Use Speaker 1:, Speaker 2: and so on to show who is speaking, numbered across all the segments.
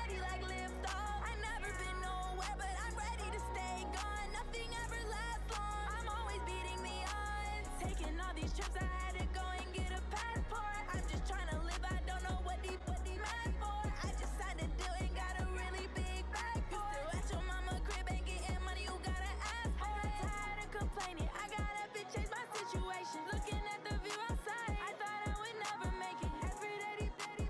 Speaker 1: body like lift off. I never been nowhere, but I'm ready to stay gone. Nothing ever lasts long. I'm always beating the odds. Taking all these trips, I had to go and get a passport. I'm just trying to live, I don't know what the mad for. I just signed a deal and got a really big bag for it. You still at your mama crib and getting money, you gotta ask for it. I'm tired of complaining, I gotta bitch change my situation. Looking at the view outside, I thought I would never make it. Every day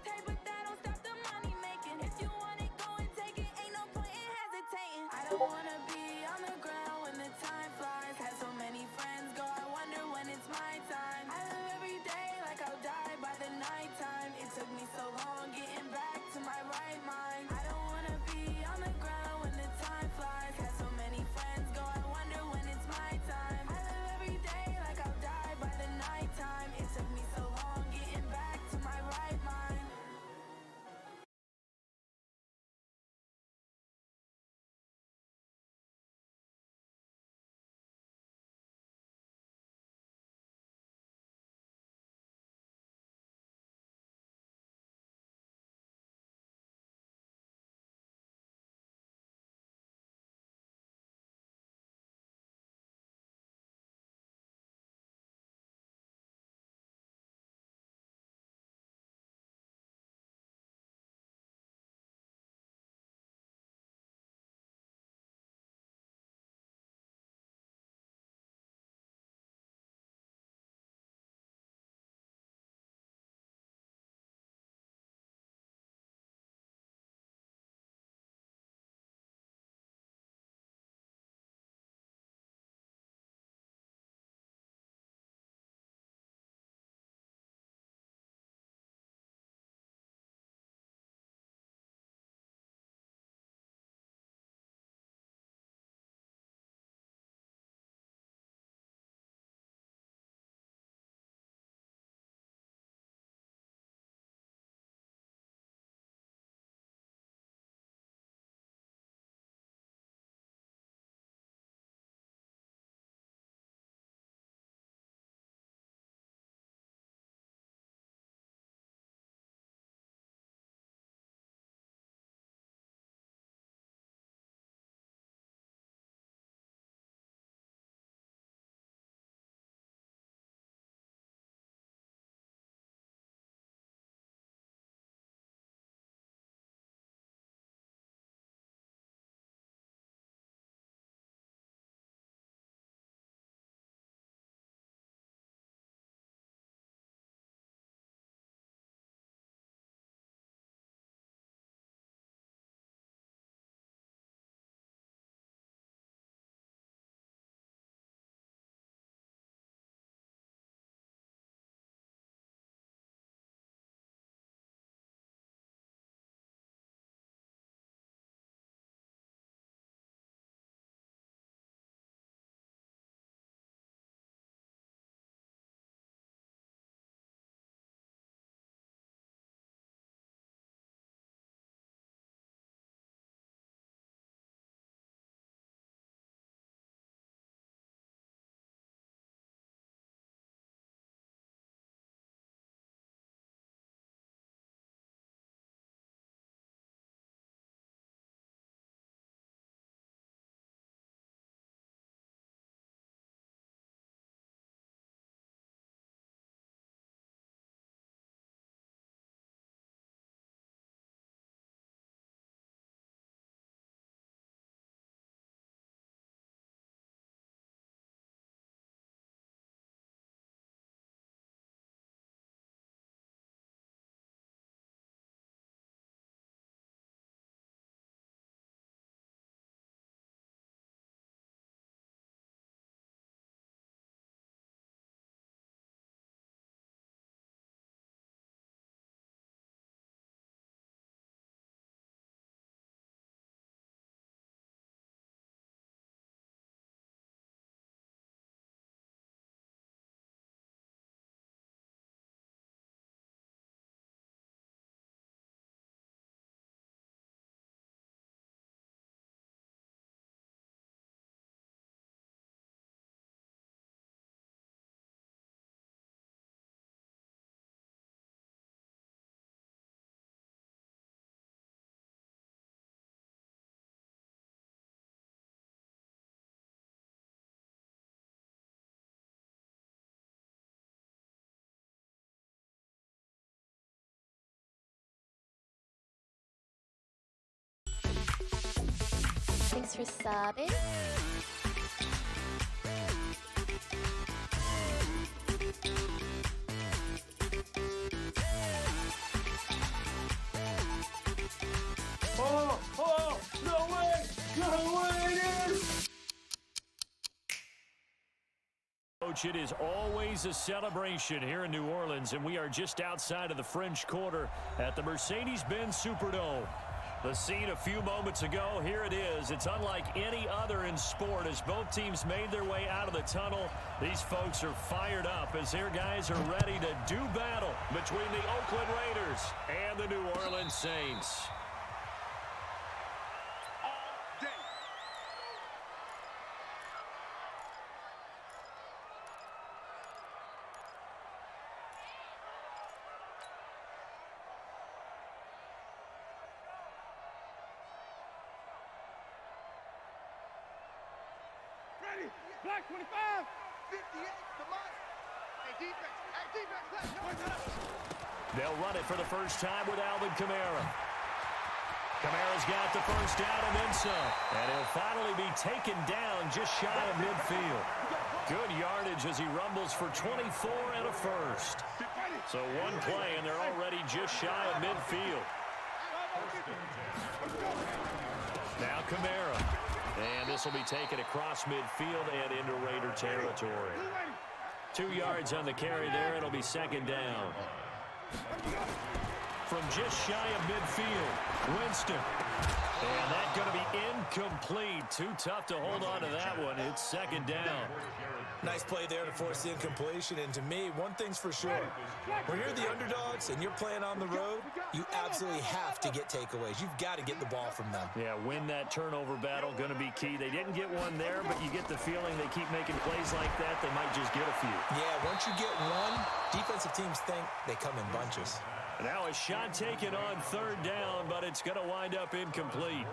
Speaker 1: take, but that don't stop the money making. If you want it, go and take it, ain't no point in hesitating. I don't wanna be on the ground when the time flies. Had so many friends go, I wonder when it's my time. I live every day like I'll die by the nighttime. It took me so long getting back to my right mind. I don't wanna be on the ground when the time flies. Had so many friends go, I wonder when it's my time. I live every day like I'll die by the nighttime. It took me so long getting back to my right mind.
Speaker 2: Thanks for subbing.
Speaker 3: Oh, no way, it is!
Speaker 4: Coach, it is always a celebration here in New Orleans, and we are just outside of the French Quarter at the Mercedes-Benz Superdome. The scene a few moments ago, here it is. It's unlike any other in sport as both teams made their way out of the tunnel. These folks are fired up as their guys are ready to do battle between the Oakland Raiders and the New Orleans Saints.
Speaker 5: Black 25, 58, the mark. Hey, defense,
Speaker 4: They'll run it for the first time with Alvin Kamara. Kamara's got the first down and then some. And he'll finally be taken down just shy of midfield. Good yardage as he rumbles for 24 and a first. So one play and they're already just shy of midfield. Now Kamara. And this will be taken across midfield and into Raider territory. 2 yards on the carry there. It'll be second down. From just shy of midfield, Winston. And that's going to be incomplete. Too tough to hold on to that one. It's second down.
Speaker 6: Nice play there to force the incompletion. And to me, one thing's for sure. When you're the underdogs and you're playing on the road, you absolutely have to get takeaways. You've got to get the ball from them.
Speaker 4: Yeah, win that turnover battle, going to be key. They didn't get one there, but you get the feeling they keep making plays like that, they might just get a few.
Speaker 6: Yeah, once you get one, defensive teams think they come in bunches.
Speaker 4: Now a shot taken on third down, but it's going to wind up incomplete.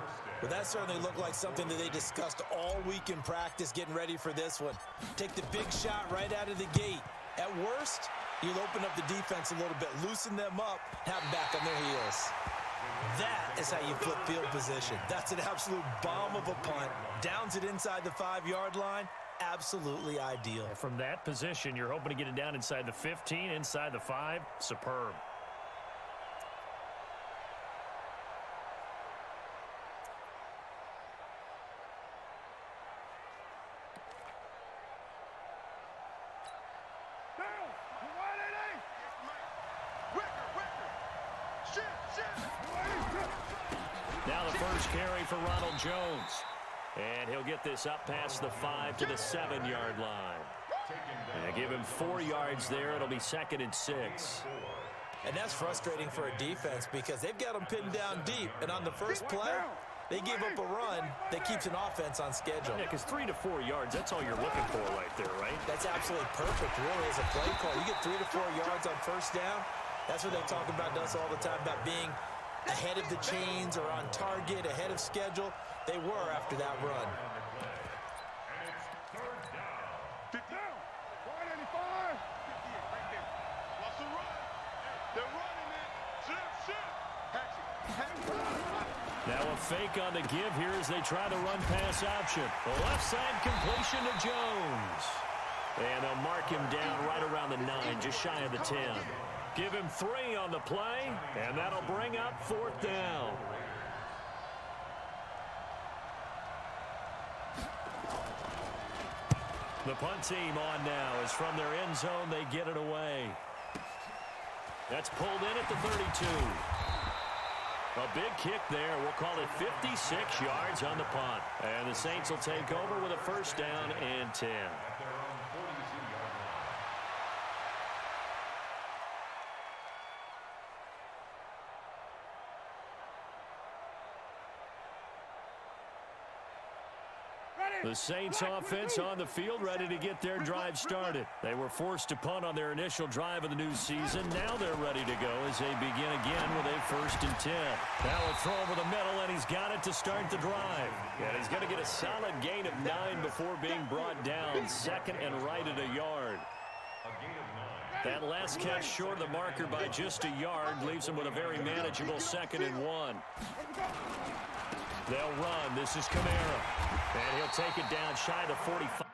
Speaker 6: Well, that certainly looked like something that they discussed all week in practice getting ready for this one. Take the big shot right out of the gate. At worst, you'll open up the defense a little bit, loosen them up, have them back on their heels. That is how you flip field position. That's an absolute bomb of a punt. Downs it inside the 5-yard line. Absolutely ideal.
Speaker 4: From that position, you're hoping to get it down inside the 15, inside the 5. Superb. Now the first carry for Ronald Jones. And he'll get this up past the 5 to the 7-yard line. And give him 4 yards there. It'll be second and 6.
Speaker 6: And that's frustrating for a defense because they've got them pinned down deep. And on the first play, they give up a run that keeps an offense on schedule.
Speaker 4: Yeah, because 3 to 4 yards, that's all you're looking for right there, right?
Speaker 6: That's absolutely perfect, really, as a play call. You get 3 to 4 yards on first down. That's what they talk about us all the time, about being ahead of the chains or on target, ahead of schedule. They were after that run.
Speaker 4: Now a fake on the give here as they try the run pass option. The left side completion to Jones. And they'll mark him down right around the 9, just shy of the 10. Give him 3 on the play, and that'll bring up 4th down. The punt team on now is from their end zone. They get it away. That's pulled in at the 32. A big kick there. We'll call it 56 yards on the punt. And the Saints will take over with a first down and 10. The Saints offense on the field ready to get their drive started. They were forced to punt on their initial drive of the new season. Now they're ready to go as they begin again with a 1st and 10. Now a throw over the middle, and he's got it to start the drive. And he's going to get a solid gain of 9 before being brought down. 2nd and right at a yard.
Speaker 5: A gain of 9.
Speaker 4: That last catch short of the marker by just a yard leaves him with a very manageable 2nd and 1. They'll run. This is Kamara. And he'll take it down shy of the 45.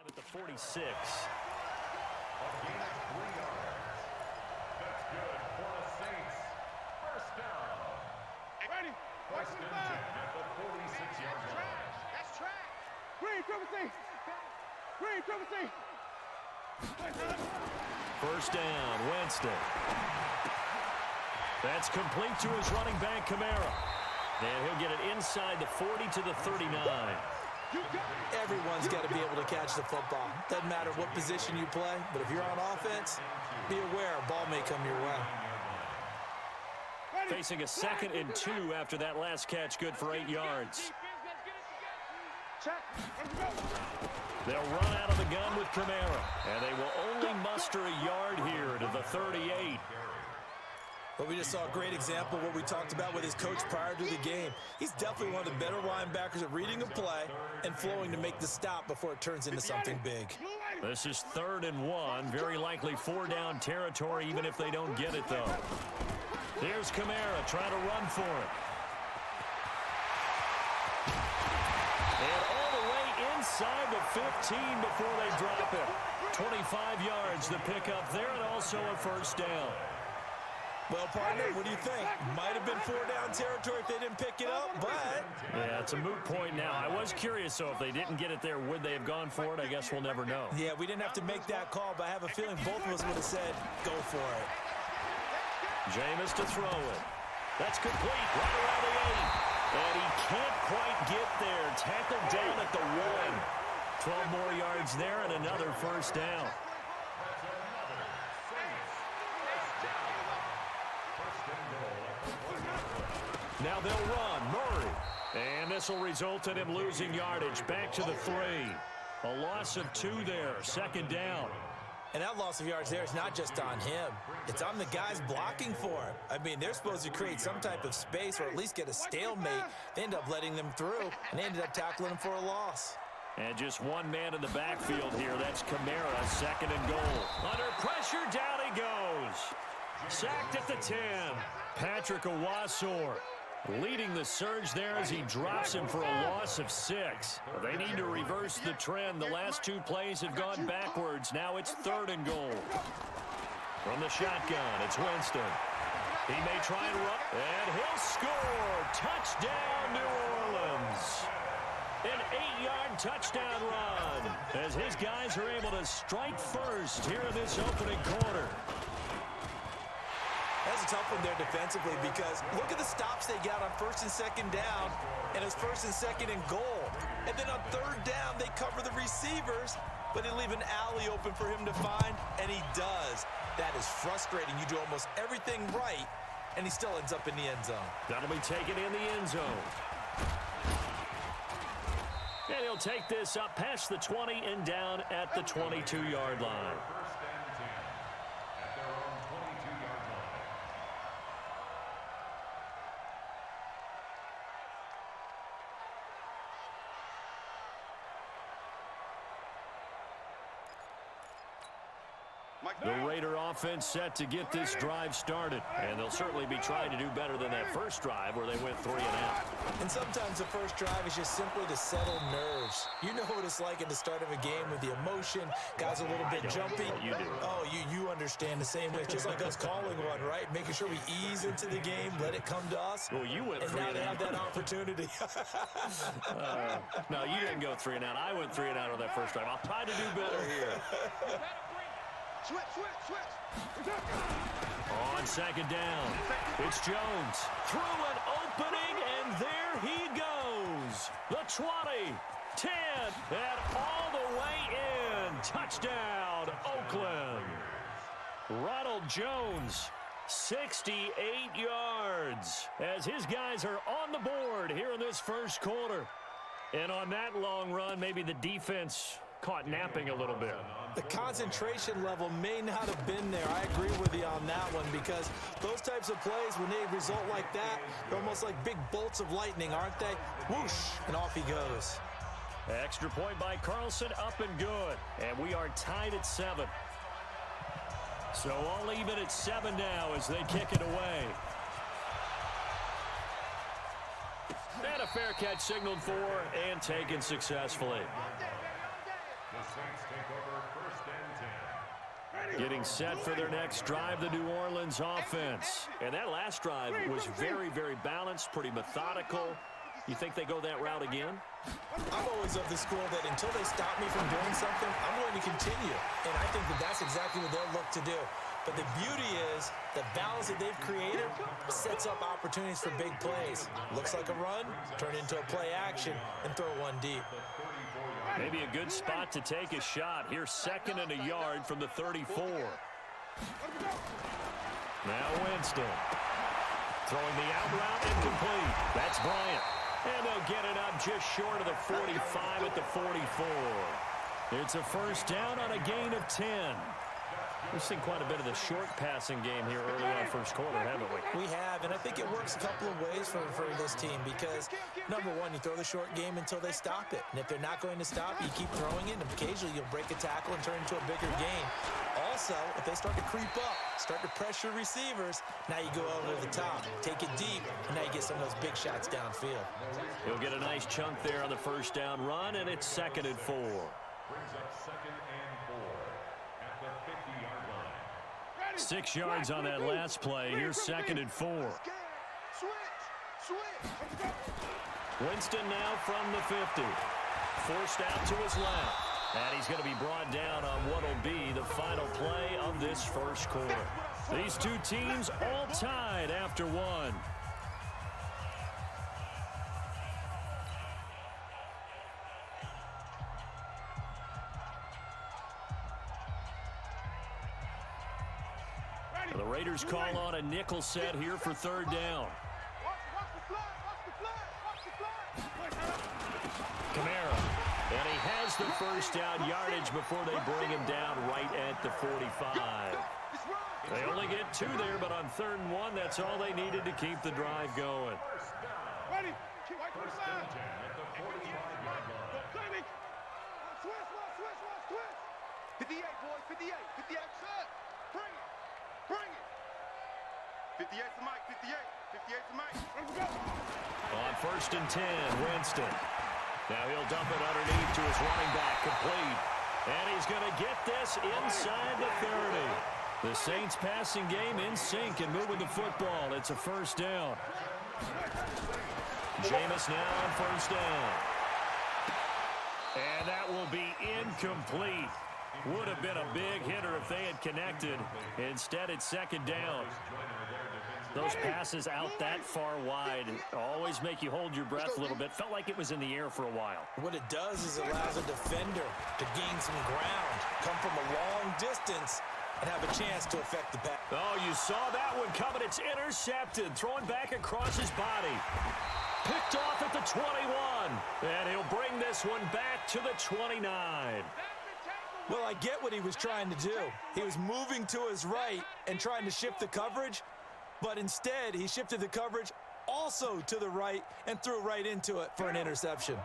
Speaker 4: At the 46.
Speaker 3: A gain of 3 yards. That's good for the Saints. First down.
Speaker 5: Ready?
Speaker 3: First and 10 at the 46-yard line.
Speaker 5: That's trash. Green, triple C. Green, triple C.
Speaker 4: First down, Winston. That's complete to his running back, Kamara. And he'll get it inside the 40 to the 39.
Speaker 6: Everyone's got to be able to catch the football. Doesn't matter what position you play, but if you're on offense, be aware a ball may come your way.
Speaker 4: Facing a 2nd and 2 after that last catch, good for 8 yards. They'll run out of the gun with Kamara, and they will only muster a yard here to the 38.
Speaker 6: But we just saw a great example of what we talked about with his coach prior to the game. He's definitely one of the better linebackers at reading a play and flowing to make the stop before it turns into something big.
Speaker 4: This is 3rd and 1, very likely 4-down territory, even if they don't get it, though. Here's Kamara trying to run for it. And all the way inside the 15 before they drop it. 25 yards the pickup there, and also a first down.
Speaker 6: Well, partner, what do you think? Might have been 4-down territory if they didn't pick it up, but...
Speaker 4: Yeah, it's a moot point now. I was curious, so if they didn't get it there, would they have gone for it? I guess we'll never know.
Speaker 6: Yeah, we didn't have to make that call, but I have a feeling both of us would have said, go for it.
Speaker 4: Jameis to throw it. That's complete right around the 8. And he can't quite get there. Tackled down at the 1. 12 more yards there and another first down. Now they'll run. Murray. And this will result in him losing yardage. Back to the 3. A loss of 2 there. 2nd down.
Speaker 6: And that loss of yards there is not just on him. It's on the guys blocking for him. I mean, they're supposed to create some type of space or at least get a stalemate. They end up letting them through, and they ended up tackling him for a loss.
Speaker 4: And just one man in the backfield here. That's Kamara, 2nd and goal. Under pressure, down he goes. Sacked at the 10. Patrick Owasor leading the surge there as he drops him for a loss of 6. They need to reverse the trend. The last 2 plays have gone backwards. Now it's 3rd and goal. From the shotgun, it's Winston. He may try and run, and he'll score. Touchdown, New Orleans. An 8-yard touchdown run as his guys are able to strike first here in this opening quarter.
Speaker 6: That's a tough one there defensively because look at the stops they got on 1st and 2nd down, and it's 1st and 2nd and goal. And then on 3rd down, they cover the receivers, but they leave an alley open for him to find, and he does. That is frustrating. You do almost everything right, and he still ends up in the end zone.
Speaker 4: That'll be taken in the end zone. And he'll take this up past the 20 and down at the 22-yard line. The Raider offense set to get this drive started. And they'll certainly be trying to do better than that first drive where they went 3 and out.
Speaker 6: And sometimes the first drive is just simply to settle nerves. You know what it's like at the start of a game with the emotion. Guys a little bit jumpy.
Speaker 4: You do.
Speaker 6: Oh, you understand the same way. It's just like us calling one, right? Making sure we ease into the game, let it come to us.
Speaker 4: Well, you went 3
Speaker 6: and
Speaker 4: and
Speaker 6: now
Speaker 4: out.
Speaker 6: they have that opportunity.
Speaker 4: No, you didn't go 3 and out. I went 3 and out on that first drive. I'll try to do better here.
Speaker 5: Switch.
Speaker 4: On 2nd down, it's Jones. Through an opening, and there he goes. The 20. 10, and all the way in. Touchdown, Oakland. Ronald Jones, 68 yards, as his guys are on the board here in this first quarter. And on that long run, maybe the defense caught napping a little bit.
Speaker 6: The concentration level may not have been there. I agree with you on that one, because those types of plays, when they result like that, they're almost like big bolts of lightning, aren't they? Whoosh, and off he goes.
Speaker 4: Extra point by Carlson, up and good. And we are tied at 7. So all even at 7 now as they kick it away. And a fair catch signaled for and taken successfully.
Speaker 3: The Saints take over first and 10.
Speaker 4: Getting set for their next drive, the New Orleans offense. And that last drive was very, very balanced, pretty methodical. You think they go that route again?
Speaker 6: I'm always of the school that until they stop me from doing something, I'm going to continue. And I think that that's exactly what they'll look to do. But the beauty is the balance that they've created sets up opportunities for big plays. Looks like a run, turn into a play action, and throw one deep.
Speaker 4: Maybe a good spot to take a shot. Here's 2nd and a yard from the 34. Now Winston. Throwing the out route incomplete. That's Bryant. And they'll get it up just short of the 45 at the 44. It's a first down on a gain of 10. We've seen quite a bit of the short passing game here early in our first quarter, haven't we?
Speaker 6: We have, and I think it works a couple of ways for this team because, number one, you throw the short game until they stop it. And if they're not going to stop it, you keep throwing it, and occasionally you'll break a tackle and turn it into a bigger game. Also, if they start to creep up, start to pressure receivers, now you go over the top, take it deep, and now you get some of those big shots downfield.
Speaker 4: He'll get a nice chunk there on the first down run, and it's 2nd and 4.
Speaker 3: Brings up 2nd and 4 at the 50-yard line.
Speaker 4: 6 yards on that last play. Here's 2nd and 4. Winston now from the 50. Forced out to his left. And he's going to be brought down on what will be the final play of this first quarter. These two teams all tied after one. The Raiders call on a nickel set here for 3rd down. Kamara. And he has the first down yardage before they bring him down right at the 45. They only get 2 there, but on 3rd and 1, that's all they needed to keep the drive going.
Speaker 3: First and 10 at the 45-yard line.
Speaker 5: 58, boys, 58, 58, set. Bring it. Bring it. 58's the mic, 58. 58's the mic.
Speaker 4: On 1st and 10, Winston. Now he'll dump it underneath to his running back, complete. And he's going to get this inside the 30. The Saints passing game in sync and moving the football. It's a first down. Jameis now on 1st down. And that will be incomplete. Would have been a big hitter if they had connected. Instead, it's 2nd down. Those passes out that far wide always make you hold your breath a little bit. Felt like it was in the air for a while.
Speaker 6: What it does is it allows a defender to gain some ground, come from a long distance, and have a chance to affect the pass.
Speaker 4: Oh, you saw that one coming. It's intercepted. Throwing back across his body. Picked off at the 21. And he'll bring this one back to the 29.
Speaker 6: Well, I get what he was trying to do. He was moving to his right and trying to shift the coverage, but instead he shifted the coverage also to the right and threw right into it for an interception.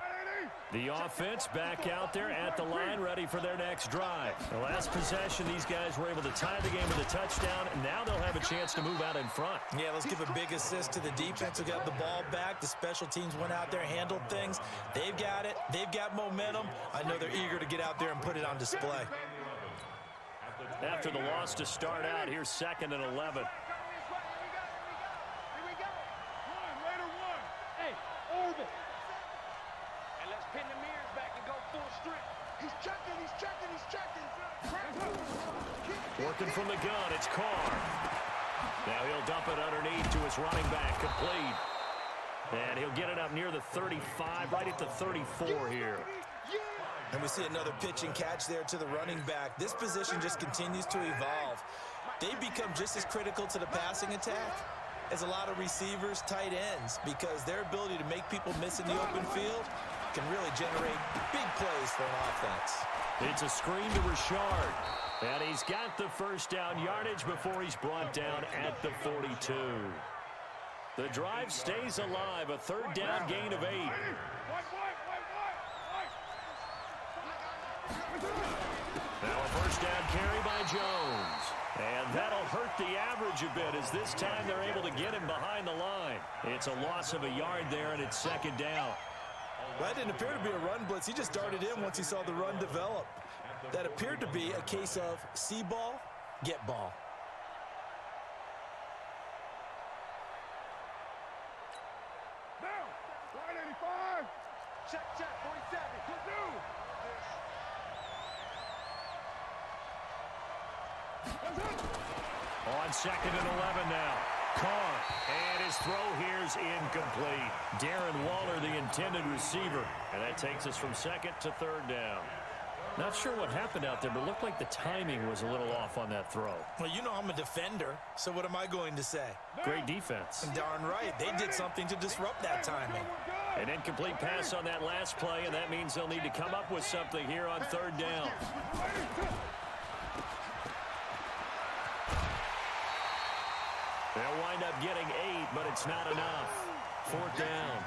Speaker 4: The offense back out there at the line, ready for their next drive. The last possession, these guys were able to tie the game with a touchdown, and now they'll have a chance to move out in front.
Speaker 6: Yeah, let's give a big assist to the defense who got the ball back. The special teams went out there, handled things. They've got it. They've got momentum. I know they're eager to get out there and put it on display.
Speaker 4: After the loss to start out, here's 2nd and 11. Working from the gun, it's Carr. Now he'll dump it underneath to his running back, complete. And he'll get it up near the 35, right at the 34 here.
Speaker 6: And we see another pitch and catch there to the running back. This position just continues to evolve. They become just as critical to the passing attack as a lot of receivers, tight ends, because their ability to make people miss in the open field can really generate big plays for an offense.
Speaker 4: It's a screen to Richard. And he's got the first down yardage before he's brought down at the 42. The drive stays alive, a third down gain of 8. Now a first down carry by Jones. And that'll hurt the average a bit as this time they're able to get him behind the line. It's a loss of a yard there, and it's second down.
Speaker 6: That didn't appear to be a run blitz. He just darted in once he saw the run develop. That appeared to be a case of see ball, get ball.
Speaker 5: Down. Line 85. Check, 47.
Speaker 4: On second and 11 now. Carr, and his throw here's incomplete. Darren Waller, the intended receiver. And that takes us from second to third down. Not sure what happened out there, but it looked like the timing was a little off on that throw.
Speaker 6: Well, you know I'm a defender, so what am I going to say?
Speaker 4: Great defense.
Speaker 6: Darn right. They did something to disrupt that timing.
Speaker 4: An incomplete pass on that last play, and that means they'll need to come up with something here on third down. They'll wind up getting 8, but it's not enough. Fourth down.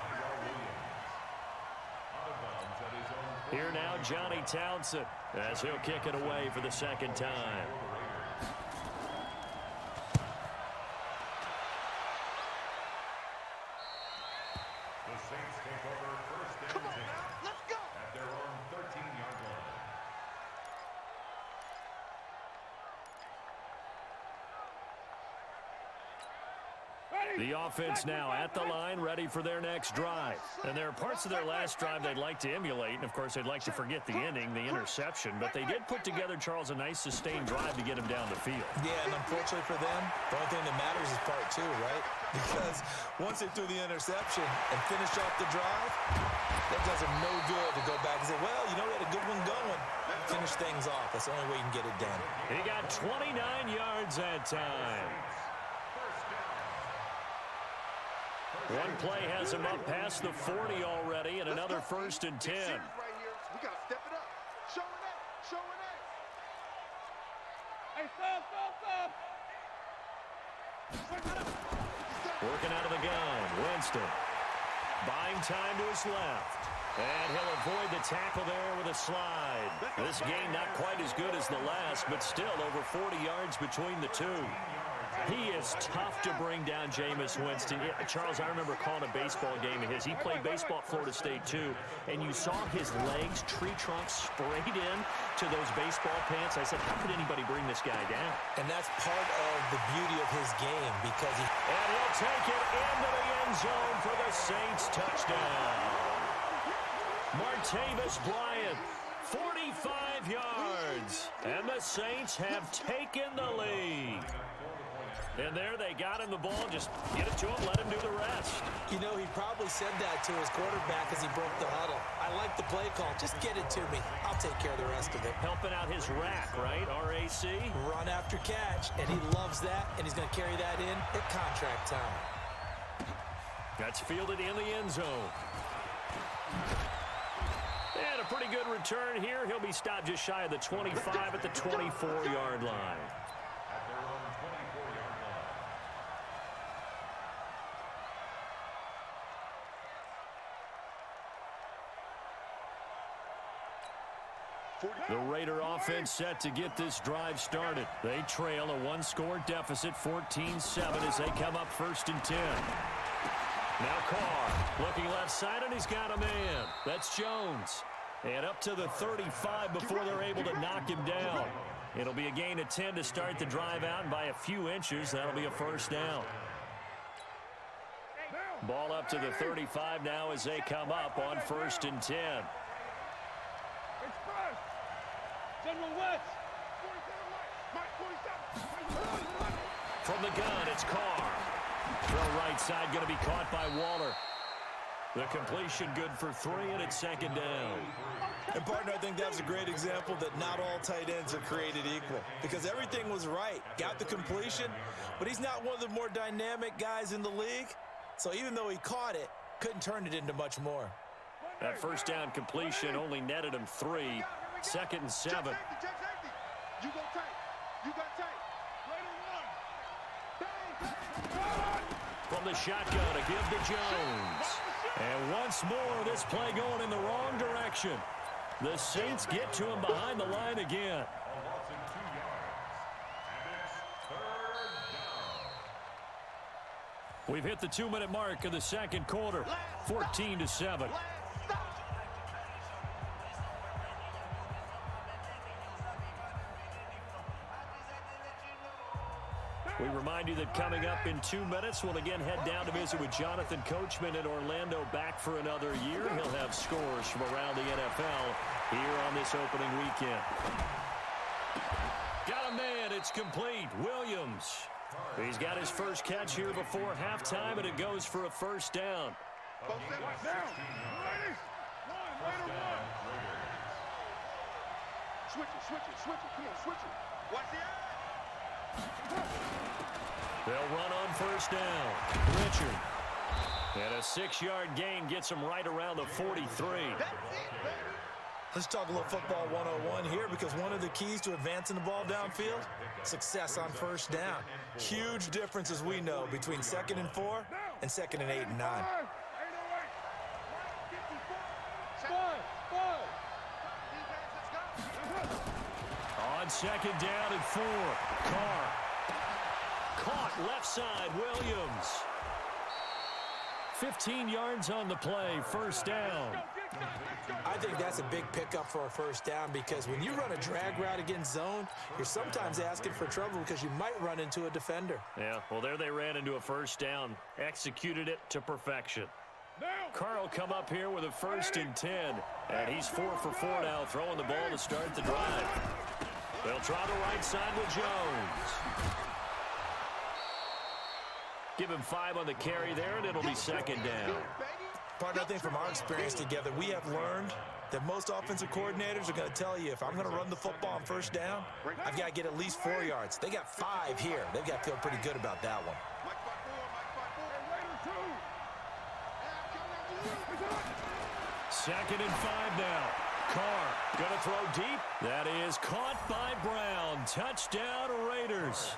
Speaker 4: Here now, Johnny Townsend, as he'll kick it away for the second time.
Speaker 3: The Saints take over first and 10
Speaker 5: Let's go.
Speaker 3: at their own 13-yard line.
Speaker 4: The offense now at the line, ready for their next drive. And there are parts of their last drive they'd like to emulate. And, of course, they'd like to forget the ending, the interception. But they did put together, Charles, a nice sustained drive to get him down the field.
Speaker 6: Yeah, and unfortunately for them, the only thing that matters is part 2, right? Because once they threw the interception and finished off the drive, that does them no good to go back and say, well, you know, we had a good one going. Finish things off. That's the only way you can get it done.
Speaker 4: He got 29 yards that time. One play has him up past the 40 already, and another first and 10.
Speaker 5: Right here. We got to step it up. Showing that. Showing that. Hey, stop.
Speaker 4: Working out of the gun, Winston. Buying time to his left. And he'll avoid the tackle there with a slide. This game not quite as good as the last, but still over 40 yards between the two. He is tough to bring down, Jameis Winston. Charles, I remember calling a baseball game of his. He played baseball at Florida State, too, and you saw his legs, tree trunks, sprayed in to those baseball pants. I said, how could anybody bring this guy down?
Speaker 6: And that's part of the beauty of his game because he...
Speaker 4: And he'll take it into the end zone for the Saints touchdown. Martavis Bryant, 45 yards, and the Saints have taken the lead. And there they got him the ball. Just get it to him, let him do the rest.
Speaker 6: You know, he probably said that to his quarterback as he broke the huddle. I like the play call. Just get it to me. I'll take care of the rest of it.
Speaker 4: Helping out his rack, right? RAC.
Speaker 6: Run after catch, and he loves that, and he's going to carry that in at contract time.
Speaker 4: That's fielded in the end zone. And a pretty good return here. He'll be stopped just shy of the 25 at the 24-yard line. The Raider offense set to get this drive started. They trail a one-score deficit, 14-7, as they come up first and 10. Now Carr looking left side, and he's got a man. That's Jones. And up to the 35 before they're able to knock him down. It'll be a gain of 10 to start the drive out, and by a few inches, that'll be a first down. Ball up to the 35 now as they come up on first and 10.
Speaker 5: General West.
Speaker 4: From the gun, it's Carr. Throw right side, going to be caught by Waller. The completion good for 3, and it's second down.
Speaker 6: And, partner, I think that's a great example that not all tight ends are created equal because everything was right. Got the completion, but he's not one of the more dynamic guys in the league. So even though he caught it, couldn't turn it into much more.
Speaker 4: That first down completion only netted him 3. Second and 7.
Speaker 5: You go tight. You got tight.
Speaker 4: From the shotgun, a give to Jones. And once more, this play going in the wrong direction. The Saints get to him behind the line again. We've hit the 2-minute mark of the second quarter, 14-7. We remind you that coming up in 2 minutes, we'll again head down to visit with Jonathan Coachman in Orlando, back for another year. He'll have scores from around the NFL here on this opening weekend. Got a man, it's complete. Williams. He's got his first catch here before halftime, and it goes for a first down.
Speaker 5: Switch it. Come on, switch it. Watch it.
Speaker 4: They'll run on first down. Richard. And a 6-yard gain gets him right around the 43.
Speaker 6: Let's talk a little football 101 here because one of the keys to advancing the ball downfield, success on first down. Huge difference, as we know, between 2nd and 4 and 2nd and 8 and 9.
Speaker 4: On second down and 4. Carr. Caught left side, Williams. 15 yards on the play, first down.
Speaker 6: I think that's a big pickup for a first down because when you run a drag route against zone, you're sometimes asking for trouble because you might run into a defender.
Speaker 4: Yeah, well, there they ran into a first down. Executed it to perfection. Carr will come up here with a 1st and 10. And he's 4 for 4 now, throwing the ball to start the drive. They'll try the right side with Jones. Give him 5 on the carry there, and it'll be second down.
Speaker 6: Partner, I think from our experience together, we have learned that most offensive coordinators are going to tell you, if I'm going to run the football on first down, I've got to get at least 4 yards. They got 5 here. They've got to feel pretty good about that one.
Speaker 4: Second and 5 now. Carr going to throw deep. That is caught by Brown. Touchdown, Raiders.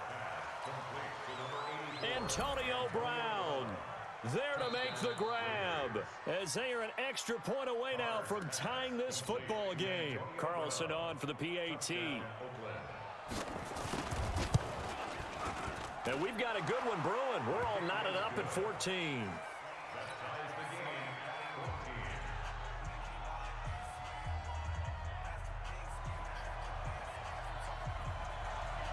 Speaker 4: Antonio Brown there to make the grab as they are an extra point away now from tying this football game. Carlson on for the PAT. And we've got a good one brewing. We're all knotted up at 14.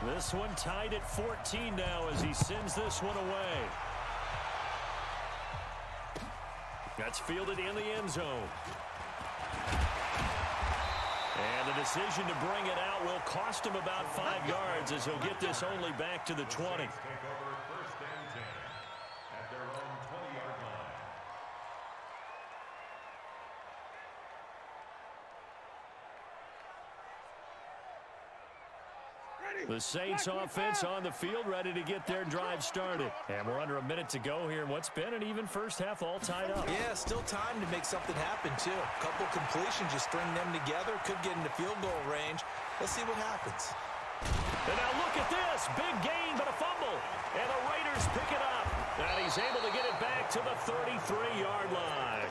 Speaker 4: This one tied at 14 now as he sends this one away. That's fielded in the end zone. And the decision to bring it out will cost him about 5 yards as he'll get this only back to the 20. The Saints offense on the field, ready to get their drive started. And we're under a minute to go here in what's been an even first half, all tied up.
Speaker 6: Yeah, still time to make something happen, too. A couple completions, you string them together, could get into field goal range. Let's see what happens.
Speaker 4: And now look at this. Big gain, but a fumble. And the Raiders pick it up. And he's able to get it back to the 33-yard line.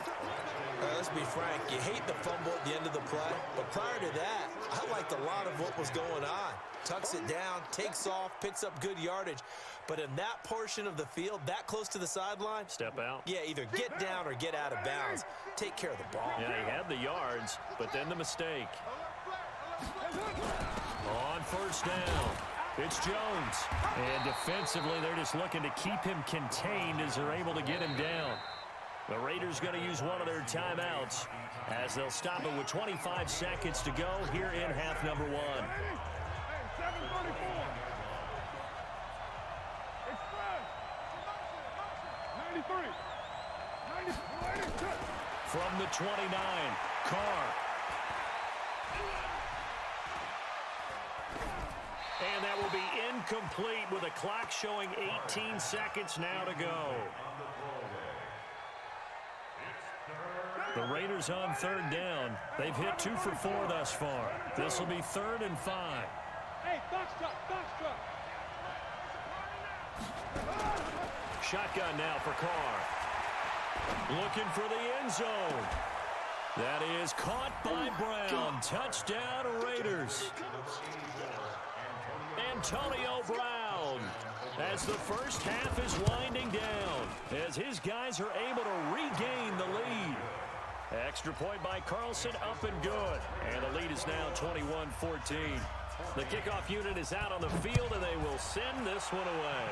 Speaker 6: Let's be frank, you hate the fumble at the end of the play, but prior to that, I liked a lot of what was going on. Tucks it down, takes off, picks up good yardage, but in that portion of the field, that close to the sideline,
Speaker 4: step out.
Speaker 6: Yeah, either get down or get out of bounds. Take care of the ball.
Speaker 4: Yeah, he had the yards, but then the mistake. On first down, it's Jones. And defensively, they're just looking to keep him contained as they're able to get him down. The Raiders going to use one of their timeouts as they'll stop it with 25 seconds to go here in half number 1.
Speaker 5: 93.
Speaker 4: From the 29, Carr. And that will be incomplete with a clock showing 18 seconds now to go. The Raiders on third down. They've hit 2 for 4 thus far. This will be 3rd and 5.
Speaker 2: Hey, box truck.
Speaker 4: Shotgun now for Carr. Looking for the end zone. That is caught by Brown. Touchdown, Raiders. Antonio Brown, as the first half is winding down, as his guys are able to regain the lead. Extra point by Carlson, up and good. And the lead is now 21-14. The kickoff unit is out on the field, and they will send this one away.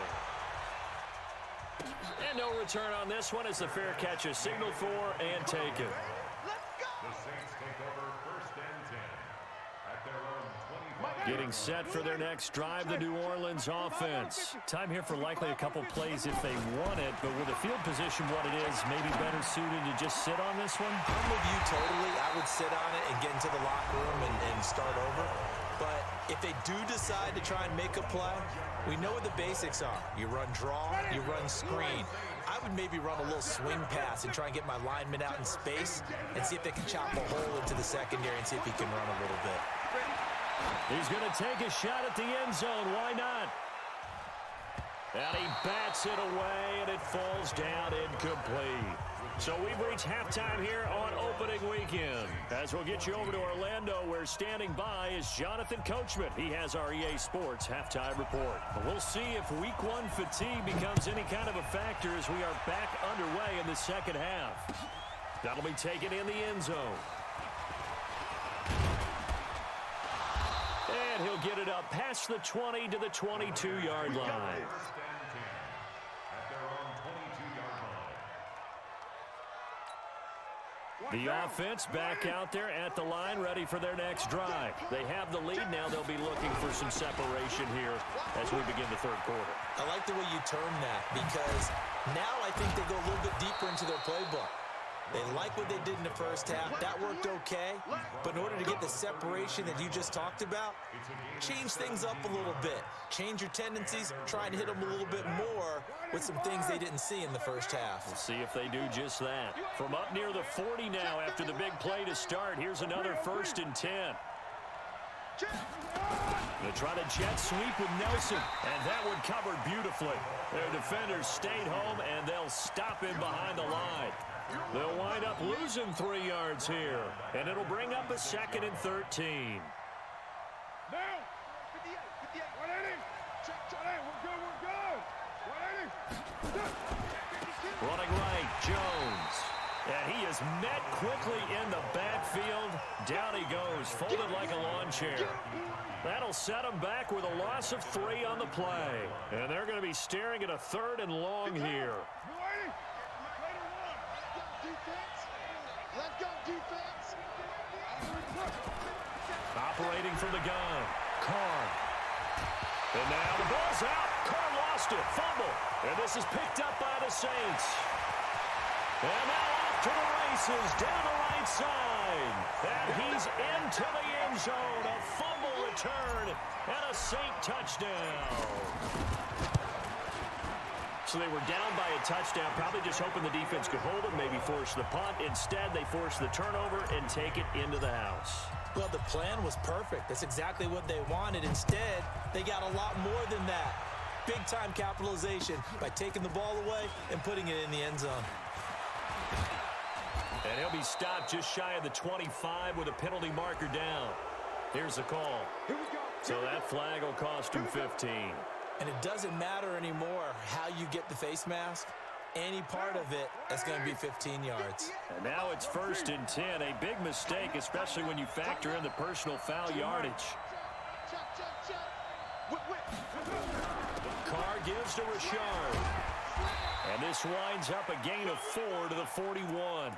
Speaker 4: And no return on this one as the fair catch is signaled for and taken.
Speaker 3: The Saints take over 1st and 10 at their own 25.
Speaker 4: Getting set for their next drive, the New Orleans offense. Time here for likely a couple plays if they want it, but with the field position what it is, maybe better suited to just sit on this one?
Speaker 6: I'm with you totally. I would sit on it and get into the locker room and start over. But if they do decide to try and make a play, we know what the basics are. You run draw, you run screen. I would maybe run a little swing pass and try and get my lineman out in space and see if they can chop a hole into the secondary and see if he can run a little bit.
Speaker 4: He's going to take a shot at the end zone. Why not? And he bats it away, and it falls down incomplete. So we've reached halftime here on opening weekend. As we'll get you over to Orlando, where standing by is Jonathan Coachman. He has our EA Sports halftime report. But we'll see if week 1 fatigue becomes any kind of a factor as we are back underway in the second half. That'll be taken in the end zone. And he'll get it up past the 20 to the 22-yard line. The offense back out there at the line, ready for their next drive. They have the lead now. They'll be looking for some separation here as we begin the third quarter.
Speaker 6: I like the way you term that because now I think they go a little bit deeper into their playbook. They like what they did in the first half. That worked okay. But in order to get the separation that you just talked about, change things up a little bit. Change your tendencies. Try and hit them a little bit more with some things they didn't see in the first half.
Speaker 4: We'll see if they do just that. From up near the 40 now after the big play to start, here's another 1st and 10. They try to jet sweep with Nelson, and that one covered beautifully. Their defenders stayed home, and they'll stop him behind the line. They'll wind up losing 3 yards here, and it'll bring up a 2nd and 13.
Speaker 2: Now, 58, 180. Check, we're good. 180.
Speaker 4: Running right, Jones. And he is met quickly in the backfield. Down he goes, folded like a lawn chair. That'll set him back with a loss of 3 on the play. And they're going to be staring at a 3rd and long here.
Speaker 2: Let's go, defense.
Speaker 4: Operating from the gun, Carr. And now the ball's out. Carr lost it, fumble. And this is picked up by the Saints. And now off to the races, down the right side. And he's into the end zone. A fumble return and a Saint touchdown. So they were down by a touchdown, probably just hoping the defense could hold it, maybe force the punt. Instead, they force the turnover and take it into the house.
Speaker 6: Well, the plan was perfect. That's exactly what they wanted. Instead, they got a lot more than that. Big-time capitalization by taking the ball away and putting it in the end zone.
Speaker 4: And he'll be stopped just shy of the 25 with a penalty marker down. Here's the call. So that flag will cost him 15.
Speaker 6: And it doesn't matter anymore how you get the face mask. Any part of it is going to be 15 yards.
Speaker 4: And now it's 1st and 10. A big mistake, especially when you factor in the personal foul yardage. Carr gives to Richard. And this winds up a gain of 4 to the 41.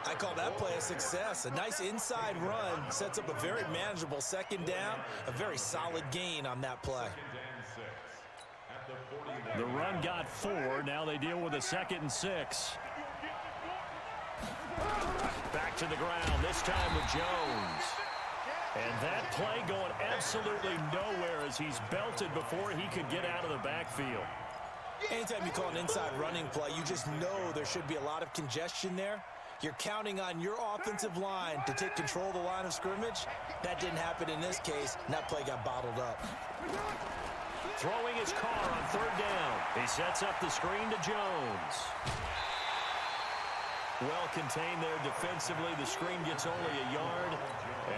Speaker 6: I call that play a success. A nice inside run sets up a very manageable 2nd down. A very solid gain on that play.
Speaker 4: The run got 4. Now they deal with a 2nd and 6. Back to the ground, this time with Jones. And that play going absolutely nowhere as he's belted before he could get out of the backfield.
Speaker 6: Anytime you call an inside running play, you just know there should be a lot of congestion there. You're counting on your offensive line to take control of the line of scrimmage. That didn't happen in this case, and that play got bottled up.
Speaker 4: Throwing his car on third down. He sets up the screen to Jones. Well contained there defensively. The screen gets only a yard,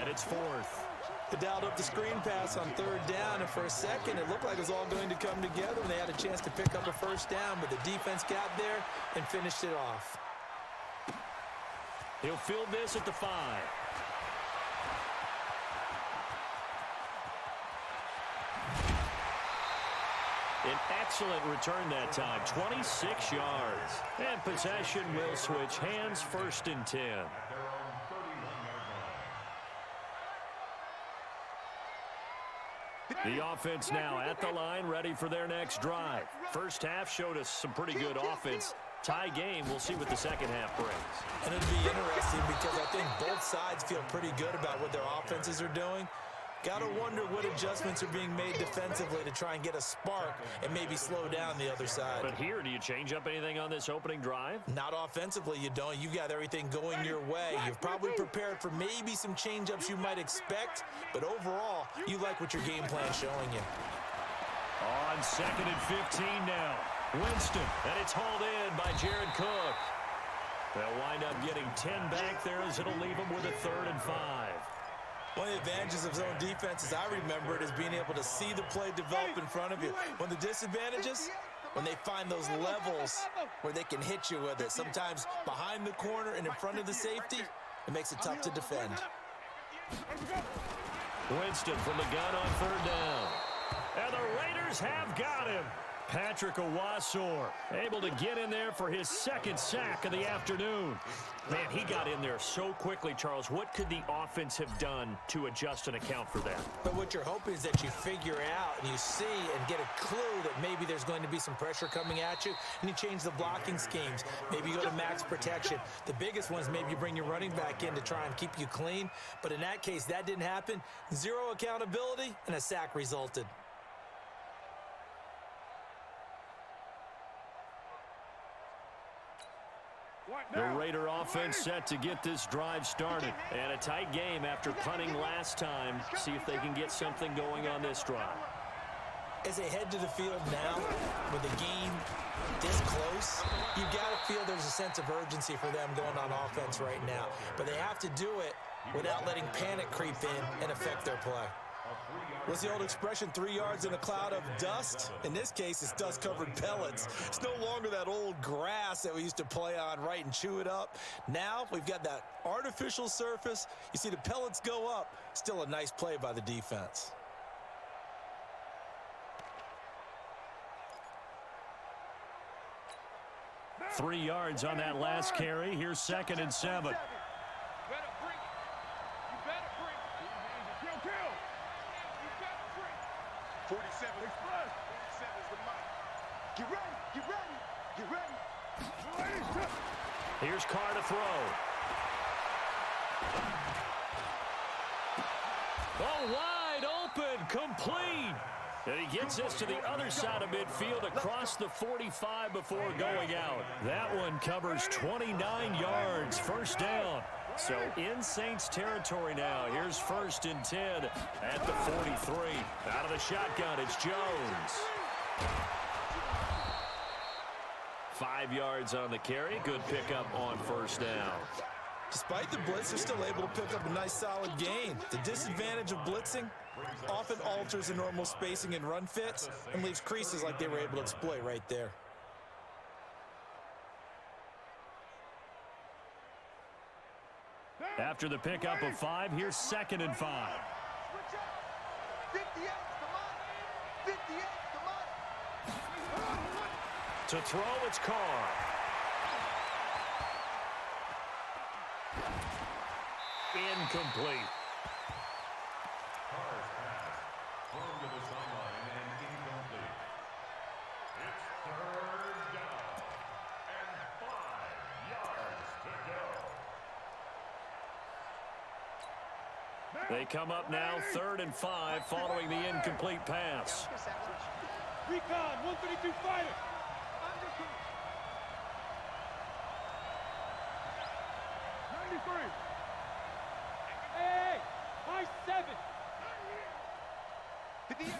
Speaker 4: and it's fourth.
Speaker 6: They dialed up the screen pass on third down, and for a second, it looked like it was all going to come together, and they had a chance to pick up a first down, but the defense got there and finished it off.
Speaker 4: He'll field this at the 5. An excellent return that time, 26 yards. And possession will switch hands, first and 10. The offense now at the line, ready for their next drive. First half showed us some pretty good offense. Tie game, we'll see what the second half brings.
Speaker 6: And it'll be interesting because I think both sides feel pretty good about what their offenses are doing. Got to wonder what adjustments are being made defensively to try and get a spark and maybe slow down the other side.
Speaker 4: But here, do you change up anything on this opening drive?
Speaker 6: Not offensively, you don't. You've got everything going your way. You've probably prepared for maybe some change-ups you might expect, but overall, you like what your game plan's showing you.
Speaker 4: On second and 15 now. Winston, and it's hauled in by Jared Cook. They'll wind up getting 10 back there as it'll leave them with a 3rd and 5.
Speaker 6: One of the advantages of zone defense, as I remember it, is being able to see the play develop in front of you. One of the disadvantages, when they find those levels where they can hit you with it, sometimes behind the corner and in front of the safety, it makes it tough to defend.
Speaker 4: Winston from the gun on 3rd down. And the Raiders have got him. Patrick Owasor able to get in there for his 2nd sack of the afternoon. Man, he got in there so quickly, Charles. What could the offense have done to adjust and account for that?
Speaker 6: But what you're hoping is that you figure out and you see and get a clue that maybe there's going to be some pressure coming at you, and you change the blocking schemes. Maybe you go to max protection. The biggest one is maybe you bring your running back in to try and keep you clean. But in that case, that didn't happen. 0 accountability, and a sack resulted.
Speaker 4: The Raider offense set to get this drive started. And a tight game after punting last time. See if they can get something going on this drive.
Speaker 6: As they head to the field now, with the game this close, you've got to feel there's a sense of urgency for them going on offense right now. But they have to do it without letting panic creep in and affect their play. What's the old expression, 3 yards in a cloud of dust? In this case, it's dust-covered pellets. It's no longer that old grass that we used to play on, right, and chew it up. Now we've got that artificial surface. You see the pellets go up. Still a nice play by the defense.
Speaker 4: Three yards on that last carry. Here's 2nd and 7.
Speaker 5: 47 is the mark. Get ready, get ready, get ready.
Speaker 4: Here's Carr to throw. Oh, wide open, complete. And he gets us to the other side of midfield across the 45 before going out. That one covers 29 yards, 1st down. So in Saints territory now. Here's 1st and 10 at the 43. Out of the shotgun, it's Jones. 5 yards on the carry. Good pickup on 1st down.
Speaker 6: Despite the blitz, they're still able to pick up a nice solid gain. The disadvantage of blitzing often alters the normal spacing and run fits and leaves creases like they were able to exploit right there.
Speaker 4: After the pickup of 5, here's 2nd and 5.
Speaker 5: 58's the mark. 58's the mark.
Speaker 4: To throw, it's Carr. Incomplete.
Speaker 3: Carr's pass thrown to the sideline and incomplete. It's 3rd down and 5 yards to go.
Speaker 4: They come up now 3rd and 5 following the incomplete pass.
Speaker 2: Recon, 132 fighter. 93. Hey, high 7.
Speaker 5: 58.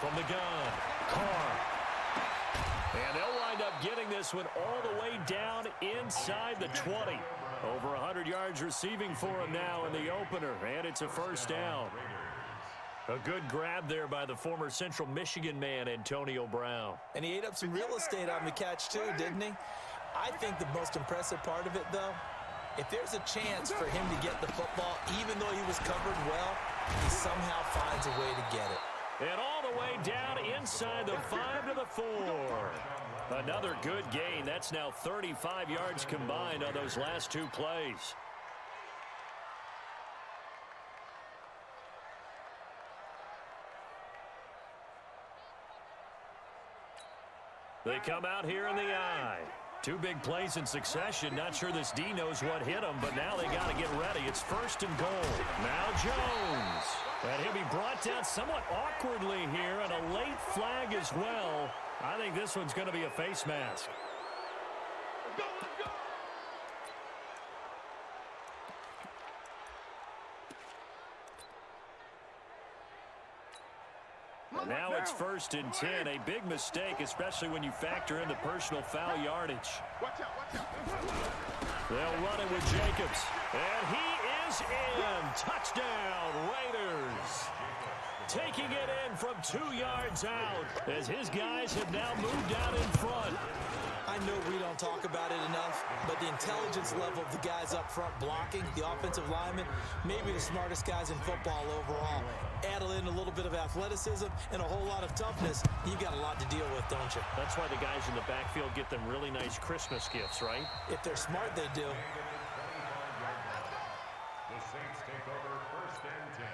Speaker 4: From the gun, Carr. And they'll wind up getting this one all the way down inside the 20. Over 100 yards receiving for him now in the opener, and it's a first down. A good grab there by the former Central Michigan man, Antonio Brown.
Speaker 6: And he ate up some real estate on the catch too, didn't he? I think the most impressive part of it, though, if there's a chance for him to get the football, even though he was covered well, he somehow finds a way to get it.
Speaker 4: And all the way down inside the 5 to the 4. Another good gain. That's now 35 yards combined on those last 2 plays. They come out here in the I. 2 big plays in succession. Not sure this D knows what hit him, but now they got to get ready. It's 1st and goal. Now Jones. And he'll be brought down somewhat awkwardly here, and a late flag as well. I think this one's going to be a face mask. And now it's 1st and 10. A big mistake, especially when you factor in the personal foul yardage.
Speaker 5: Watch out, watch out.
Speaker 4: They'll run it with Jacobs. And he is in. Touchdown, Raiders. Taking it in from 2 yards out as his guys have now moved out in front.
Speaker 6: I know we don't talk about it enough, but the intelligence level of the guys up front blocking, the offensive linemen, maybe the smartest guys in football overall. Add in a little bit of athleticism and a whole lot of toughness, you've got a lot to deal with, don't you?
Speaker 4: That's why the guys in the backfield get them really nice Christmas gifts, right?
Speaker 6: If they're smart, they do.
Speaker 3: The Saints take over 1st and 10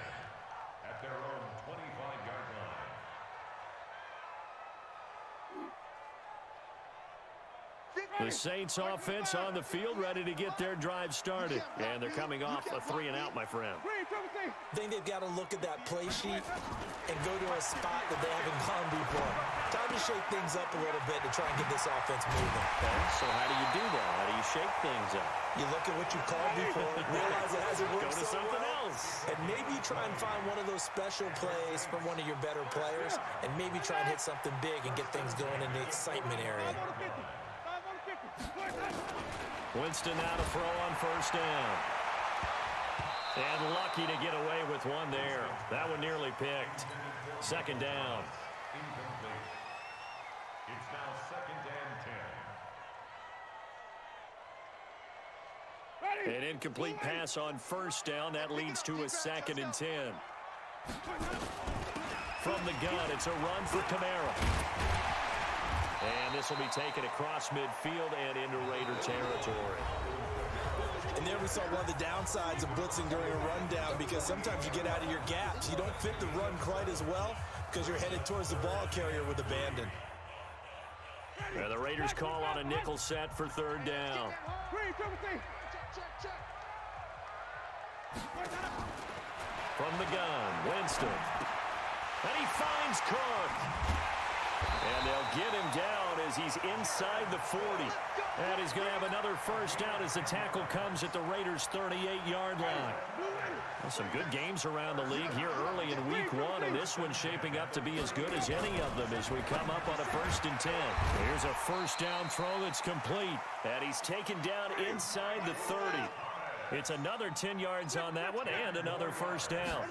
Speaker 3: at their own 25-yard line.
Speaker 4: The Saints offense on the field, ready to get their drive started. And they're coming off a 3 and out, my friend.
Speaker 6: I think they've got to look at that play sheet and go to a spot that they haven't gone before. Time to shake things up a little bit to try and get this offense moving.
Speaker 4: Okay, so how do you do that? How do you shake things up?
Speaker 6: You look at what you called before, realize it hasn't worked.
Speaker 4: Go to something else.
Speaker 6: And maybe try and find one of those special plays from one of your better players, and maybe try and hit something big and get things going in the excitement area.
Speaker 4: Winston now to throw on 1st down. And lucky to get away with one there. That one nearly picked. 2nd down.
Speaker 3: Incomplete. It's now 2nd and 10.
Speaker 4: An incomplete pass on 1st down. That leads to a 2nd and 10. From the gun, it's a run for Kamara. And this will be taken across midfield and into Raider territory.
Speaker 6: And there we saw one of the downsides of blitzing during a rundown, because sometimes you get out of your gaps. You don't fit the run quite as well because you're headed towards the ball carrier with abandon.
Speaker 4: And the Raiders call on a nickel set for 3rd down. From the gun, Winston. And he finds Cook. And they'll get him down as he's inside the 40. And he's going to have another 1st down as the tackle comes at the Raiders' 38-yard line. Well, some good games around the league here early in week 1, and this one's shaping up to be as good as any of them as we come up on a 1st and 10. Here's a 1st down throw that's complete, and he's taken down inside the 30. It's another 10 yards on that one and another 1st down.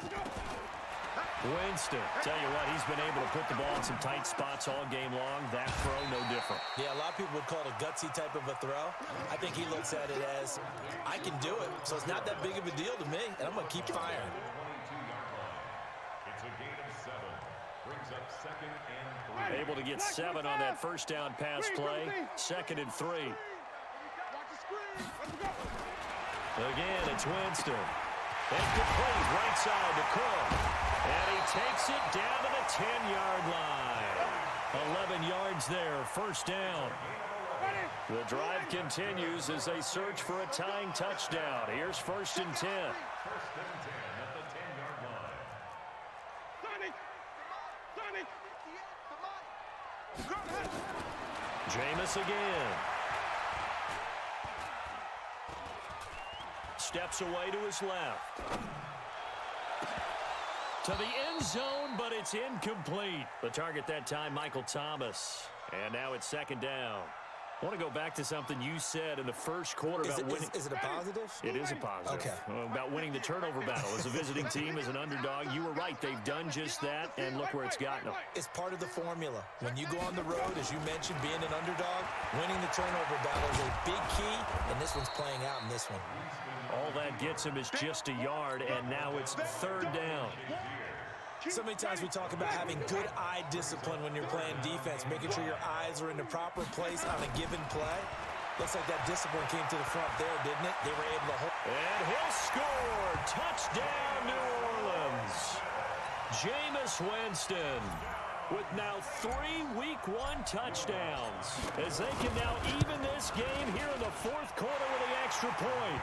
Speaker 4: Winston, tell you what, he's been able to put the ball in some tight spots all game long. That throw, no different.
Speaker 6: Yeah, a lot of people would call it a gutsy type of a throw. I think he looks at it as, I can do it, so it's not that big of a deal to me, and I'm going to keep firing.
Speaker 3: 22-yard line. It's a gain of 7. Brings up 2nd and 3.
Speaker 4: Able to get 7 on that 1st down pass play. 2nd and 3. Again, it's Winston. And complete right side to Cook. And he takes it down to the 10-yard line. 11 yards there, 1st down. The drive continues as they search for a tying touchdown. Here's 1st and 10.
Speaker 3: 1st and 10 at the 10-yard line.
Speaker 4: Jameis again. Steps away to his left. To the end zone, but it's incomplete. The target that time, Michael Thomas. And now it's 2nd down. I want to go back to something you said in the first quarter about winning.
Speaker 6: Is it a positive?
Speaker 4: It is a positive.
Speaker 6: Okay.
Speaker 4: About winning the turnover battle. As a visiting team, as an underdog, you were right. They've done just that, and look where it's gotten them.
Speaker 6: It's part of the formula. When you go on the road, as you mentioned, being an underdog, winning the turnover battle is a big key, and this one's playing out in this one.
Speaker 4: All that gets him is just a yard, and now it's 3rd down.
Speaker 6: So many times we talk about having good eye discipline when you're playing defense, making sure your eyes are in the proper place on a given play. Looks like that discipline came to the front there, didn't it? They were able to hold.
Speaker 4: And he'll score. Touchdown, New Orleans. Jameis Winston with now 3 Week 1 touchdowns, as they can now even this game here in the 4th quarter with the extra point.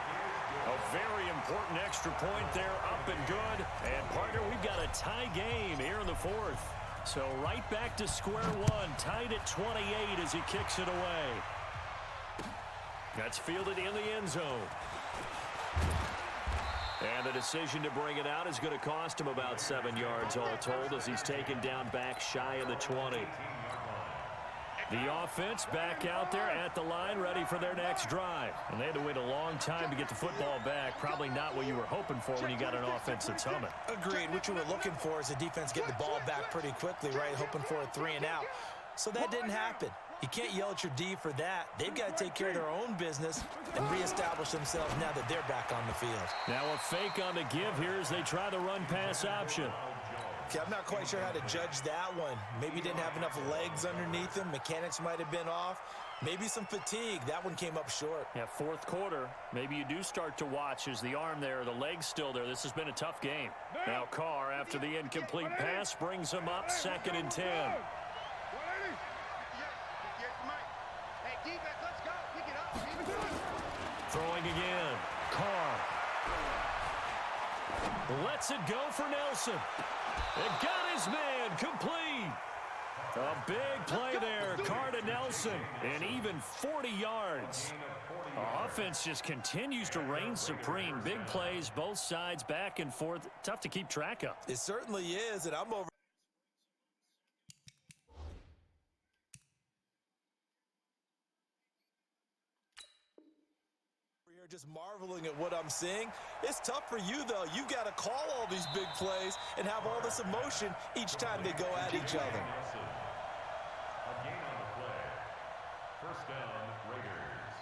Speaker 4: A very important extra point there, up and good. And, partner, we've got a tie game here in the 4th. So right back to square one, tied at 28 as he kicks it away. That's fielded in the end zone. And the decision to bring it out is going to cost him about 7 yards all told, as he's taken down back shy of the 20. The offense back out there at the line, ready for their next drive. And they had to wait a long time to get the football back. Probably not what you were hoping for when you got an offense that's humming.
Speaker 6: Agreed. What you were looking for is the defense get the ball back pretty quickly, right? Hoping for a 3 and out. So that didn't happen. You can't yell at your D for that. They've got to take care of their own business and reestablish themselves now that they're back on the field.
Speaker 4: Now a fake on the give here as they try the run-pass option.
Speaker 6: Okay, I'm not quite sure how to judge that one. Maybe didn't have enough legs underneath him. Mechanics might have been off. Maybe some fatigue. That one came up short.
Speaker 4: Yeah, 4th quarter. Maybe you do start to watch as the arm there, the leg's still there. This has been a tough game. Now Carr, after the incomplete pass, brings him up 2nd and 10. Throwing again. Carr. Lets it go for Nelson. It got his man complete. A big play there. Carr to Nelson. And even 40 yards. Offense just continues to reign supreme. Big plays, both sides, back and forth. Tough to keep track of.
Speaker 6: It certainly is, and I'm over. Just marveling at what I'm seeing. It's tough for you, though. You've got to call all these big plays and have all this emotion each time they go at each other.
Speaker 3: A gain on the play. 1st down, Raiders.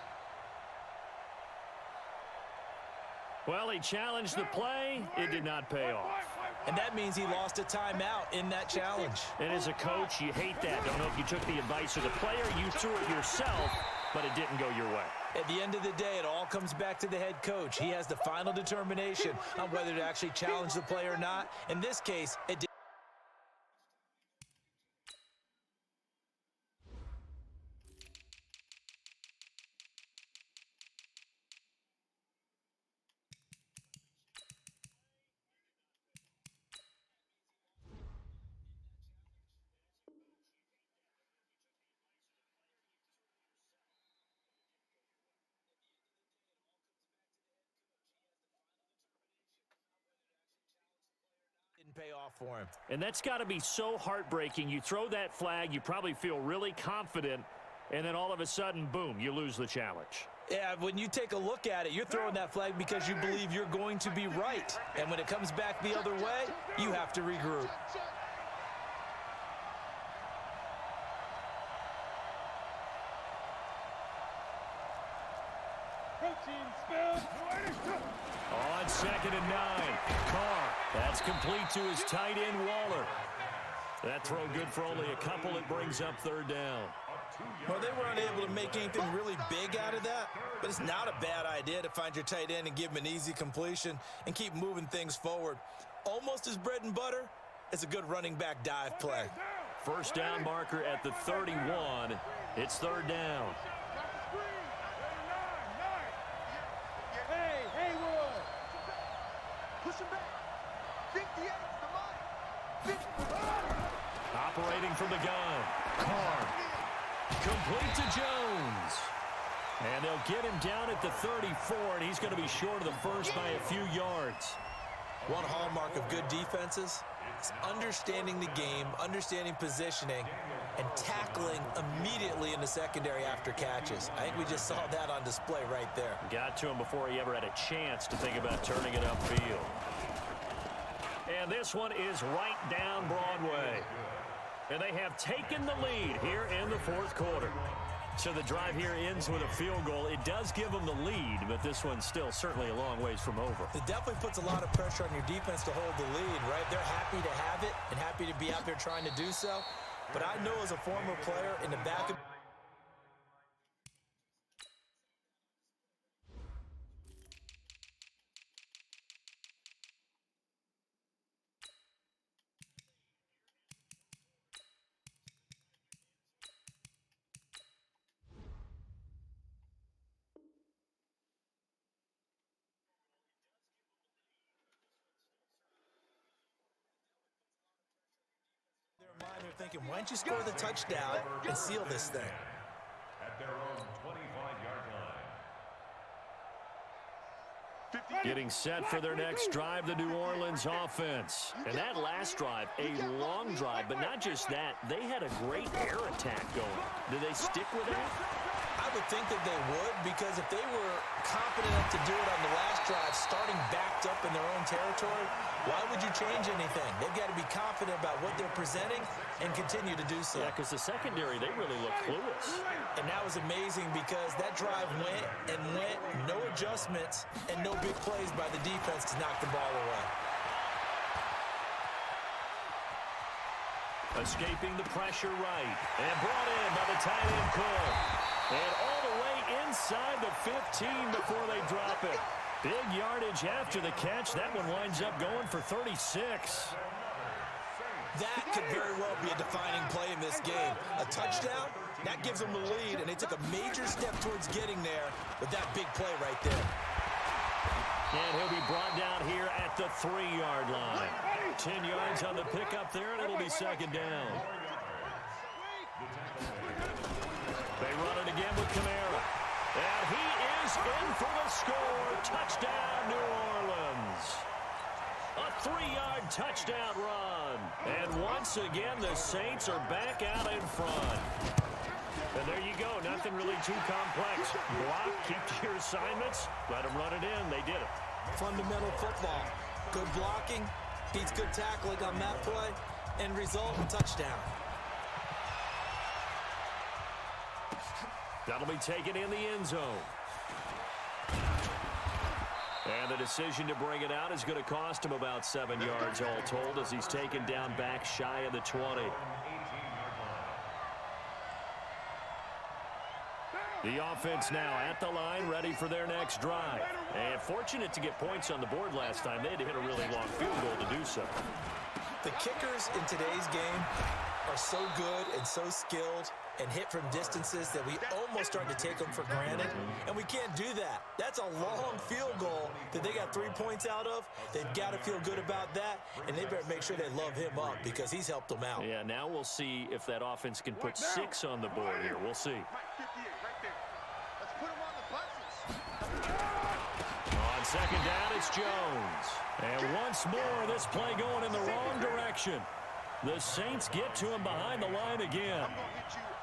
Speaker 4: Well, he challenged the play. It did not pay off.
Speaker 6: And that means he lost a timeout in that challenge.
Speaker 4: And as a coach, you hate that. Don't know if you took the advice of the player, you threw it yourself, but it didn't go your way.
Speaker 6: At the end of the day, it all comes back to the head coach. He has the final determination on whether to actually challenge the play or not. In this case, it did. Pay off for him.
Speaker 4: And that's got to be so heartbreaking. You throw that flag, you probably feel really confident, and then all of a sudden, boom, you lose the challenge.
Speaker 6: Yeah, when you take a look at it, you're throwing that flag because you believe you're going to be right. And when it comes back the other way, you have to regroup.
Speaker 4: On 2nd and 9, Carr. That's complete to his tight end, Waller. That throw good for only a couple. It brings up 3rd down.
Speaker 6: Well, they were unable to make anything really big out of that, but it's not a bad idea to find your tight end and give him an easy completion and keep moving things forward. Almost his bread and butter is a good running back dive play.
Speaker 4: 1st down marker at the 31. It's 3rd down.
Speaker 5: Push him back. 58 to Mike.
Speaker 4: Operating from the gun. Carr. Complete to Jones. And they'll get him down at the 34, and he's going to be short of the first by a few yards.
Speaker 6: One hallmark of good defenses is understanding the game, understanding positioning, and tackling immediately in the secondary after catches. I think we just saw that on display right there.
Speaker 4: Got to him before he ever had a chance to think about turning it upfield. And this one is right down Broadway. And they have taken the lead here in the fourth quarter. So the drive here ends with a field goal. It does give them the lead, but this one's still certainly a long ways from over.
Speaker 6: It definitely puts a lot of pressure on your defense to hold the lead, right? They're happy to have it and happy to be out there trying to do so. But I know as a former player in the back of... They're thinking, why don't you score the touchdown and seal this thing?
Speaker 3: At their own 25-yard line.
Speaker 4: Getting set for their next drive, the New Orleans offense. And that last drive, a long drive, but not just that, they had a great air attack going. Did they stick with that?
Speaker 6: I would think that they would, because if they were confident enough to do it on the last drive, starting backed up in their own territory, why would you change anything? They've got to be confident about what they're presenting and continue to do so.
Speaker 4: Yeah, because the secondary, they really look clueless.
Speaker 6: And that was amazing because that drive went and went, no adjustments, and no big plays by the defense to knock the ball away.
Speaker 4: Escaping the pressure right. And brought in by the tight end Cole. And all the way inside the 15 before they drop it. Big yardage after the catch. That one winds up going for 36.
Speaker 6: That could very well be a defining play in this game. A touchdown, that gives them the lead, and they took a major step towards getting there with that big play right there.
Speaker 4: And he'll be brought down here at the 3-yard line. 10 yards on the pickup there, and it'll be second down. They run it again with Kamara. And he is in for the score. Touchdown, New Orleans. A 3-yard touchdown run. And once again, the Saints are back out in front. And there you go. Nothing really too complex. Block, keep to your assignments, let them run it in. They did it.
Speaker 6: Fundamental football. Good blocking, beats good tackling on that play, and result, touchdown.
Speaker 4: That'll be taken in the end zone. And the decision to bring it out is going to cost him about 7 yards all told as he's taken down back shy of the 20. The offense now at the line, ready for their next drive. And fortunate to get points on the board last time. They had to hit a really long field goal to do so.
Speaker 6: The kickers in today's game are so good and so skilled and hit from distances that we almost start to take them for granted, and we can't do that. That's a long field goal that they got 3 points out of. They've got to feel good about that, and they better make sure they love him up because he's helped them out.
Speaker 4: Yeah, now we'll see if that offense can put 6 on the board here. We'll see.
Speaker 5: Let's put him on the buses.
Speaker 4: On second down, it's Jones. And once more, this play going in the wrong direction. The Saints get to him behind the line again.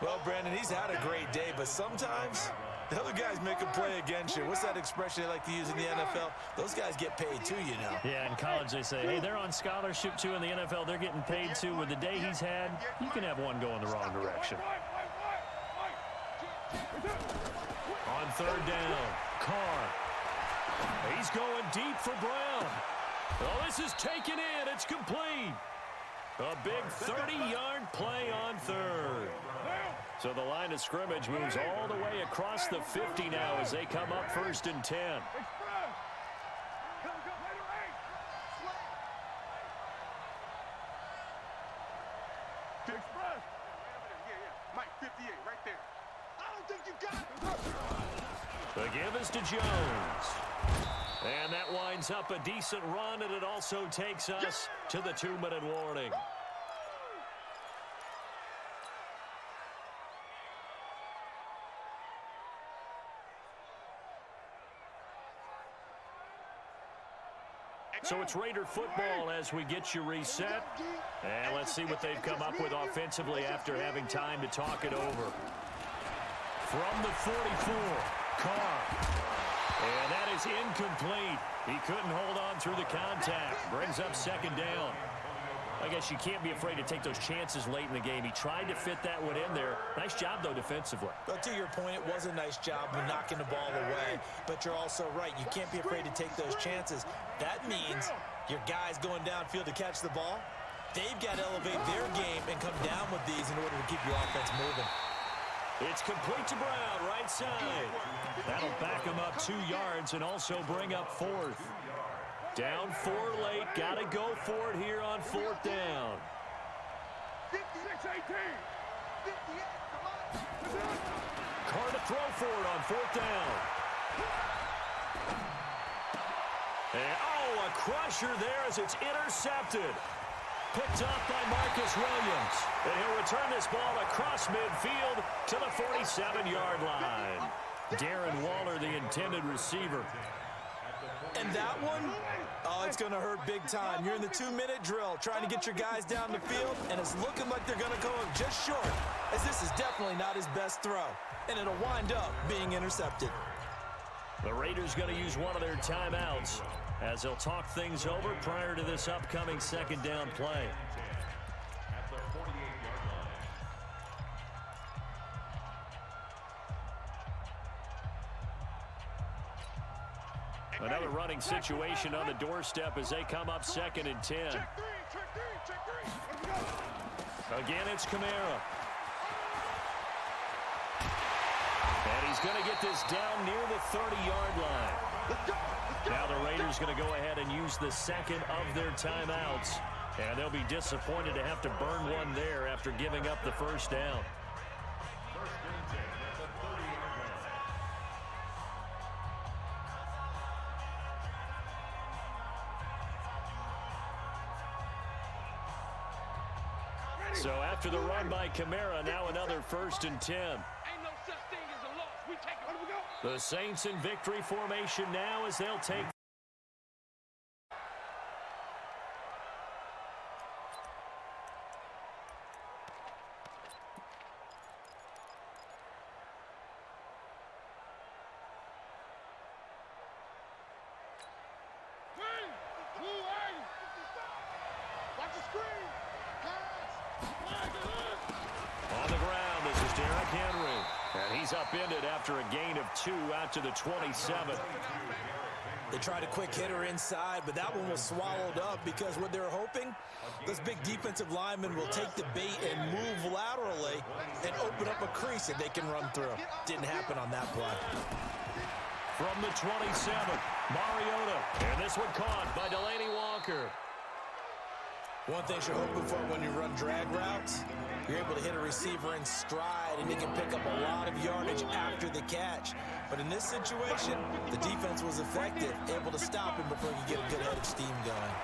Speaker 6: Well, Brandon, he's had a great day, but sometimes the other guys make a play against you. What's that expression they like to use in the NFL? Those guys get paid too, you know.
Speaker 4: Yeah, in college they say, hey, they're on scholarship too. In the NFL, they're getting paid too. With the day he's had, you can have one go in the wrong direction. On third down, Carr. He's going deep for Brown. Well, this is taken in. It's complete. A big 30-yard play on third. So the line of scrimmage moves all the way across the 50 now as they come up 1st and 10.
Speaker 5: Mike, 58, right there. I don't think you got it.
Speaker 4: The give is to Jones. And that winds up a decent run, and it also takes us to the 2-minute warning. So it's Raider football as we get you reset. And let's see what they've come up with offensively after having time to talk it over. From the 44, Carr. And that is incomplete. He couldn't hold on through the contact. Brings up second down. I guess you can't be afraid to take those chances late in the game. He tried to fit that one in there. Nice job, though, defensively.
Speaker 6: Well, to your point, it was a nice job of knocking the ball away. But you're also right. You can't be afraid to take those chances. That means your guys going downfield to catch the ball, they've got to elevate their game and come down with these in order to keep your offense moving.
Speaker 4: It's complete to Brown, right side. That'll back him up 2 yards and also bring up 4th. Down 4 late. Got to go for it here on 4th down.
Speaker 2: 56-18.
Speaker 4: Carr to throw for it on 4th down. And, oh, a crusher there as it's intercepted. Picked up by Marcus Williams. And he'll return this ball across midfield to the 47-yard line. Darren Waller, the intended receiver.
Speaker 6: And that one, oh, it's going to hurt big time. You're in the 2-minute drill trying to get your guys down the field, and it's looking like they're going to go just short, as this is definitely not his best throw, and it'll wind up being intercepted.
Speaker 4: The Raiders going to use one of their timeouts as they'll talk things over prior to this upcoming second down play. Another running situation on the doorstep as they come up 2nd and 10. Again, it's Kamara. And he's going to get this down near the 30-yard line. Now the Raiders going to go ahead and use the second of their timeouts. And they'll be disappointed to have to burn one there after giving up the first down. So after the run by Kamara, now another 1st and 10.
Speaker 2: Ain't no such thing as a loss. We take it. Where do we go?
Speaker 4: The Saints in victory formation now as they'll take.
Speaker 2: Watch the screen.
Speaker 4: On the ground, this is Derrick Henry. And he's upended after a gain of 2 out to the 27.
Speaker 6: They tried a quick hitter inside, but that one was swallowed up because what they're hoping, this big defensive lineman will take the bait and move laterally and open up a crease that they can run through. Didn't happen on that play.
Speaker 4: From the 27, Mariota. And this one caught by Delaney Walker.
Speaker 6: One thing you're hoping for when you run drag routes, you're able to hit a receiver in stride and he can pick up a lot of yardage after the catch. But in this situation, the defense was effective, able to stop him before he could get a good head of steam going.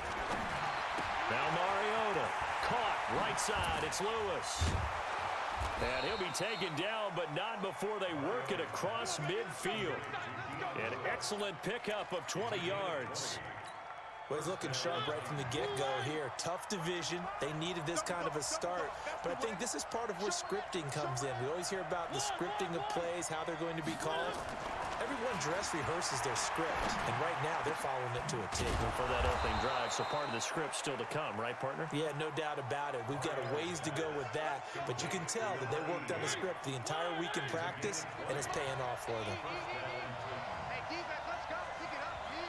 Speaker 4: Now Mariota caught right side. It's Lewis. And he'll be taken down, but not before they work it across midfield. An excellent pickup of 20 yards.
Speaker 6: Well, he's looking sharp right from the get-go here. Tough division. They needed this kind of a start. But I think this is part of where scripting comes in. We always hear about the scripting of plays, how they're going to be called. Everyone dress rehearses their script, and right now they're following it to a T.
Speaker 4: For that opening drive, so part of the script still to come, right, partner?
Speaker 6: Yeah, no doubt about it. We've got a ways to go with that, but you can tell that they worked on the script the entire week in practice, and it's paying off for them.
Speaker 5: Hey, defense, let's go. Pick it up, G.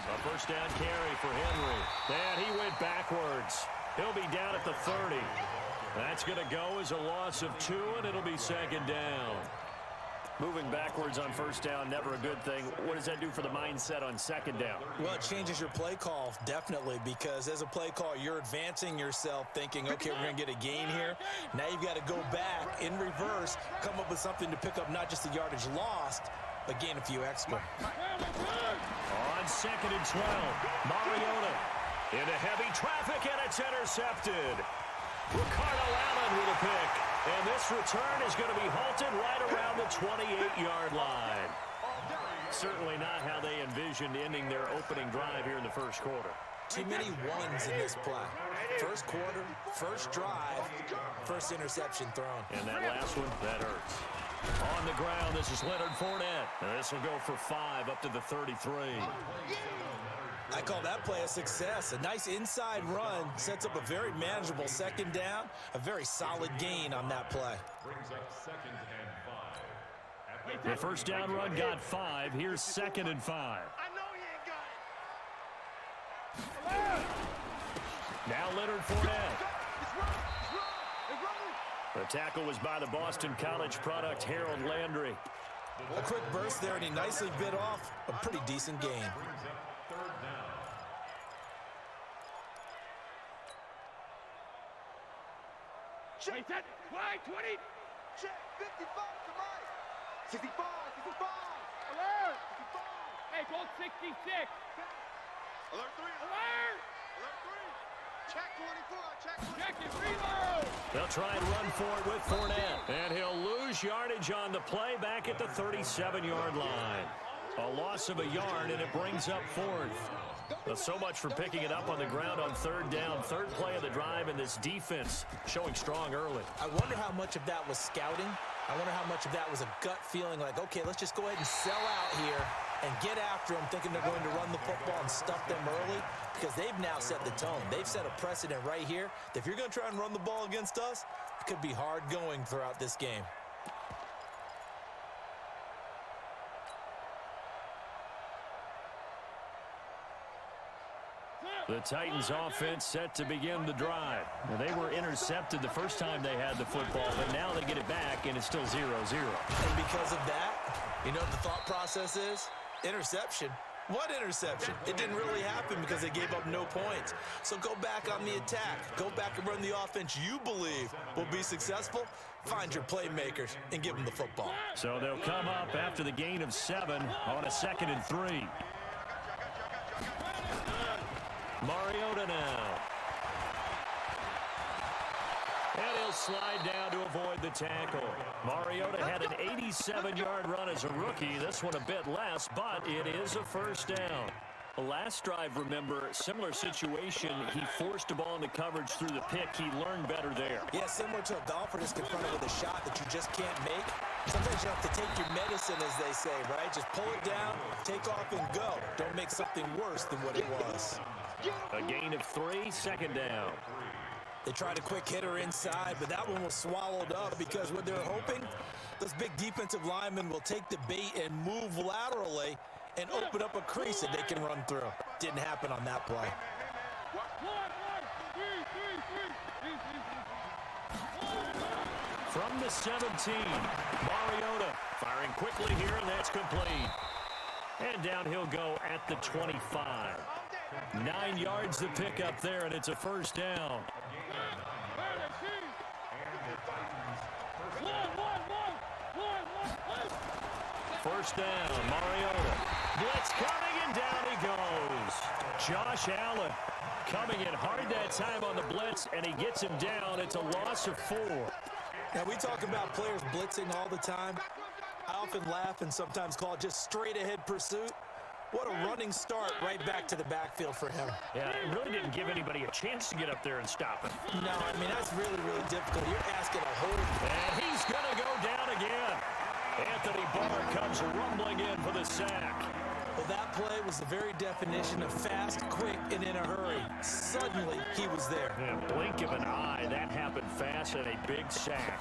Speaker 4: A first down carry for Henry. And he went backwards. He'll be down at the 30. That's going to go as a loss of 2, and it'll be second down. Moving backwards on first down, never a good thing. What does that do for the mindset on second down?
Speaker 6: Well, it changes your play call, definitely, because as a play call, you're advancing yourself thinking, okay, we're going to get a gain here. Now you've got to go back in reverse, come up with something to pick up not just the yardage lost, but gain a few extra.
Speaker 4: On second and 12, Mariota into heavy traffic, and it's intercepted. Ricardo Allen with a pick. And this return is going to be halted right around the 28-yard line. Certainly not how they envisioned ending their opening drive here in the first quarter.
Speaker 6: Too many ones in this play. First quarter, first drive, first interception thrown.
Speaker 4: And that last one, that hurts. On the ground, this is Leonard Fournette. And this will go for 5 up to the 33.
Speaker 6: I call that play a success. A nice inside run sets up a very manageable second down, a very solid gain on that play.
Speaker 3: Brings up 2nd and 5.
Speaker 4: The first down run got 5. Here's 2nd and 5.
Speaker 2: I know he ain't got it.
Speaker 4: Now Leonard Fournette.
Speaker 2: It's running.
Speaker 4: The tackle was by the Boston College product, Harold Landry.
Speaker 6: A quick burst there, and he nicely bit off a pretty decent gain.
Speaker 3: Brings up 3rd down.
Speaker 2: Check that. Wide 20. Check. 55 to right. 65. 65. Alert. 65. Hey, go 66.
Speaker 5: Alert 3.
Speaker 2: Alert.
Speaker 5: Alert 3. Check 24. Check 24.
Speaker 2: Check it. Reload.
Speaker 4: They'll try and run for it with Fournette. And he'll lose yardage on the play back at the 37-yard line. A loss of a yard, and it brings up 4th. Well, so much for picking it up on the ground on 3rd down. 3rd play of the drive, and this defense showing strong early.
Speaker 6: I wonder how much of that was scouting. I wonder how much of that was a gut feeling like, okay, let's just go ahead and sell out here and get after them, thinking they're going to run the football and stuff them early, because they've now set the tone. They've set a precedent right here that if you're going to try and run the ball against us, it could be hard going throughout this game.
Speaker 4: The Titans offense set to begin the drive. Now, they were intercepted the first time they had the football, but now they get it back, and it's still 0-0.
Speaker 6: And because of that, you know what the thought process is? Interception. What interception? It didn't really happen because they gave up no points. So go back on the attack. Go back and run the offense you believe will be successful. Find your playmakers and give them the football.
Speaker 4: So they'll come up after the gain of 7 on a 2nd and 3. Mariota now. And he'll slide down to avoid the tackle. Mariota had an 87-yard run as a rookie. This one a bit less, but it is a first down. The last drive, remember, similar situation. He forced a ball into coverage through the pick. He learned better there.
Speaker 6: Yeah, similar to a golfer that's confronted with a shot that you just can't make. Sometimes you have to take your medicine, as they say, right? Just pull it down, take off, and go. Don't make something worse than what it was.
Speaker 4: A gain of 3, 2nd down.
Speaker 6: They tried a quick hitter inside, but that one was swallowed up because what they're hoping, those big defensive linemen will take the bait and move laterally and open up a crease that they can run through. Didn't happen on that play.
Speaker 4: From the 17, Mariota firing quickly here, and that's complete. And down he'll go at the 25. 9 yards to pick up there, and it's a first down. First down, Mariota. Blitz coming, and down he goes. Josh Allen coming in hard that time on the blitz, and he gets him down. It's a loss of 4.
Speaker 6: Now, we talk about players blitzing all the time. I often laugh and sometimes call it just straight-ahead pursuit. What a running start right back to the backfield for him.
Speaker 4: Yeah, it really didn't give anybody a chance to get up there and stop it.
Speaker 6: No, I mean, that's really, really difficult. You're asking a whole...
Speaker 4: And he's going to go down again. Anthony Barr comes rumbling in for the sack.
Speaker 6: Well, that play was the very definition of fast, quick, and in a hurry. Suddenly, he was there.
Speaker 4: Yeah, blink of an eye, that happened fast, and a big sack.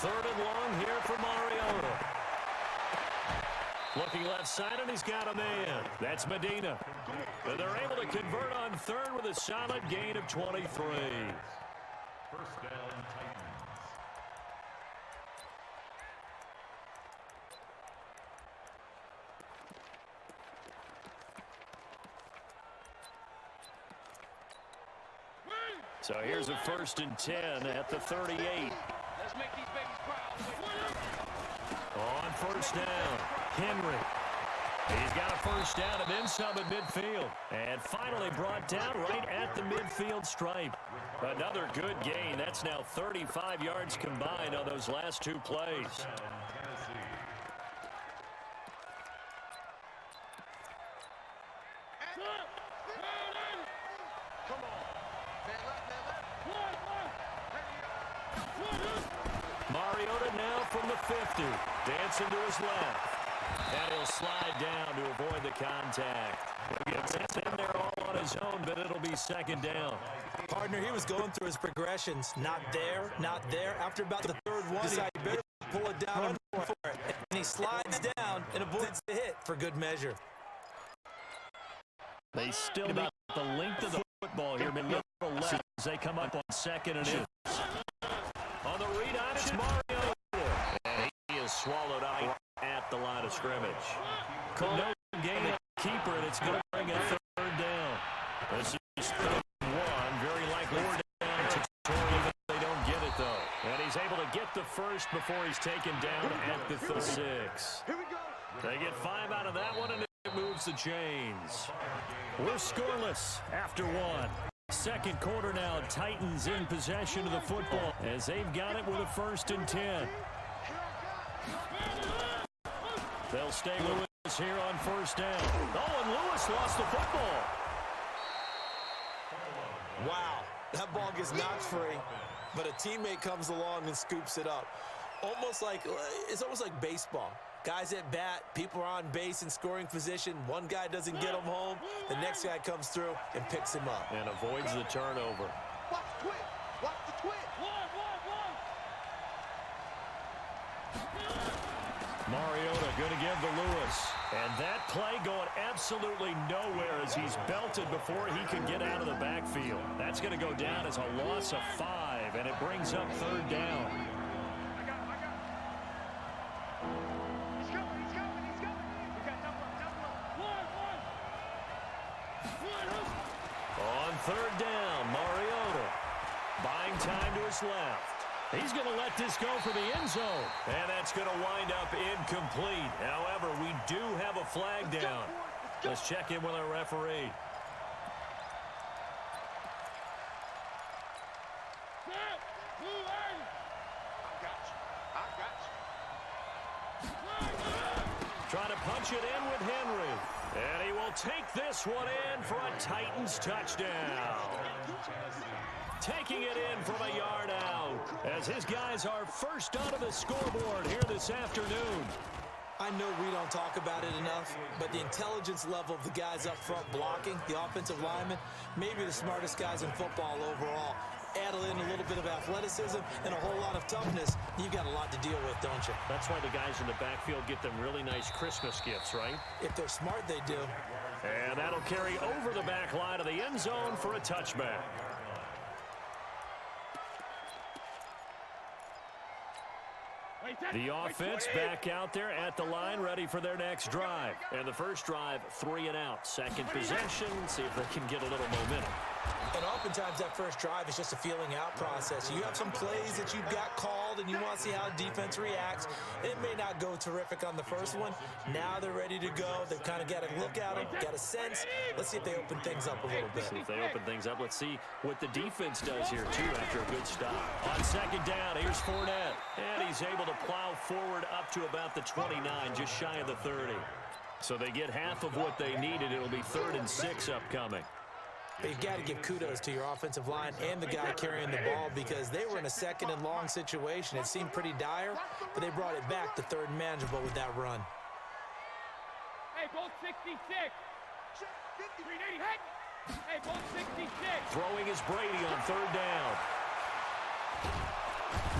Speaker 4: 3rd and long here for Mariota. Looking left side, and he's got a man. That's Medina. And they're able to convert on 3rd with a solid gain of 23.
Speaker 3: First down, Titans.
Speaker 4: So here's a 1st and 10 at the 38.
Speaker 2: Let's make these babies proud.
Speaker 4: On 1st down, Henry. He's got a 1st down and then some at midfield. And finally brought down right at the midfield stripe. Another good gain. That's now 35 yards combined on those last 2 plays. Mariota now from the 50. Dancing to his left. And he'll slide down to avoid the contact. He gets in there all on his own, but it'll be 2nd down.
Speaker 6: Partner, he was going through his progressions. Not there, not there. After about the 3rd one, he decided he better pull it down for it. And he slides down and avoids the hit for good measure.
Speaker 4: They still need the length of the football here, but a little less as they come up on 2nd and inches. On the read on, it's Mariota. And he is swallowed up at the line of scrimmage. No gain of keeper, and it's going to bring up 3rd down. This is 3rd and 1. Very likely 4 down territory, even if they don't get it, though. And he's able to get the 1st before he's taken down at the 36.
Speaker 2: Here we go.
Speaker 4: They get 5 out of that one, and it moves the chains. We're scoreless after 1. 2nd quarter now, Titans in possession of the football as they've got it with a 1st and 10. They'll stay Lewis here on 1st down. Oh, and Lewis lost the football.
Speaker 6: Wow, that ball gets knocked free, but a teammate comes along and scoops it up. It's almost like baseball. Guys at bat, people are on base in scoring position. One guy doesn't get him home. The next guy comes through and picks him up.
Speaker 4: And avoids the turnover.
Speaker 2: Watch the twist. Watch the twist.
Speaker 4: Mariota going to give to Lewis. And that play going absolutely nowhere as he's belted before he can get out of the backfield. That's going to go down as a loss of 5, and it brings up 3rd down.
Speaker 2: He's coming. We got double up.
Speaker 4: On 3rd down, Mariota buying time to his left. He's going to let this go for the end zone. And that's going to wind up incomplete. However, we do have a flag down. Let's check in with our referee. Trying to punch it in with Henry. And he will take this one in for a Titans touchdown. Taking it in from a yard out as his guys are first onto the scoreboard here this afternoon.
Speaker 6: I know we don't talk about it enough, but the intelligence level of the guys up front blocking, the offensive linemen, maybe the smartest guys in football overall. Add in a little bit of athleticism and a whole lot of toughness, you've got a lot to deal with, don't you?
Speaker 4: That's why the guys in the backfield get them really nice Christmas gifts, right?
Speaker 6: If they're smart, they do.
Speaker 4: And that'll carry over the back line of the end zone for a touchback. The offense back out there at the line, ready for their next drive. And the first drive, 3 and out. 2nd possession, see if they can get a little momentum.
Speaker 6: And oftentimes that first drive is just a feeling out process. You have some plays that you've got called and you want to see how defense reacts. It may not go terrific on the first one. Now they're ready to go. They've kind of got a look at them, got a sense. Let's see if they open things up a little bit.
Speaker 4: See if they open things up. Let's see what the defense does here, too, after a good stop. On 2nd down, here's Fournette. And he's able to plow forward up to about the 29, just shy of the 30. So they get half of what they needed. It'll be 3rd and 6 upcoming.
Speaker 6: You've got to give kudos to your offensive line and the guy carrying the ball because they were in a 2nd and long situation. It seemed pretty dire, but they brought it back to 3rd and manageable with that run.
Speaker 2: Hey, both 66. 380. Hey, both 66.
Speaker 4: Throwing is Brady on 3rd down.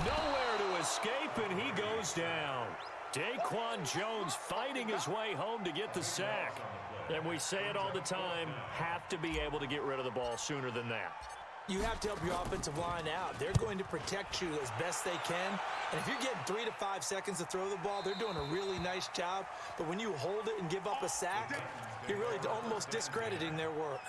Speaker 4: Nowhere to escape, and he goes down. Daquan Jones fighting his way home to get the sack. And we say it all the time, have to be able to get rid of the ball sooner than that.
Speaker 6: You have to help your offensive line out. They're going to protect you as best they can. And if you're getting 3 to 5 seconds to throw the ball, they're doing a really nice job. But when you hold it and give up a sack, you're really almost discrediting their work.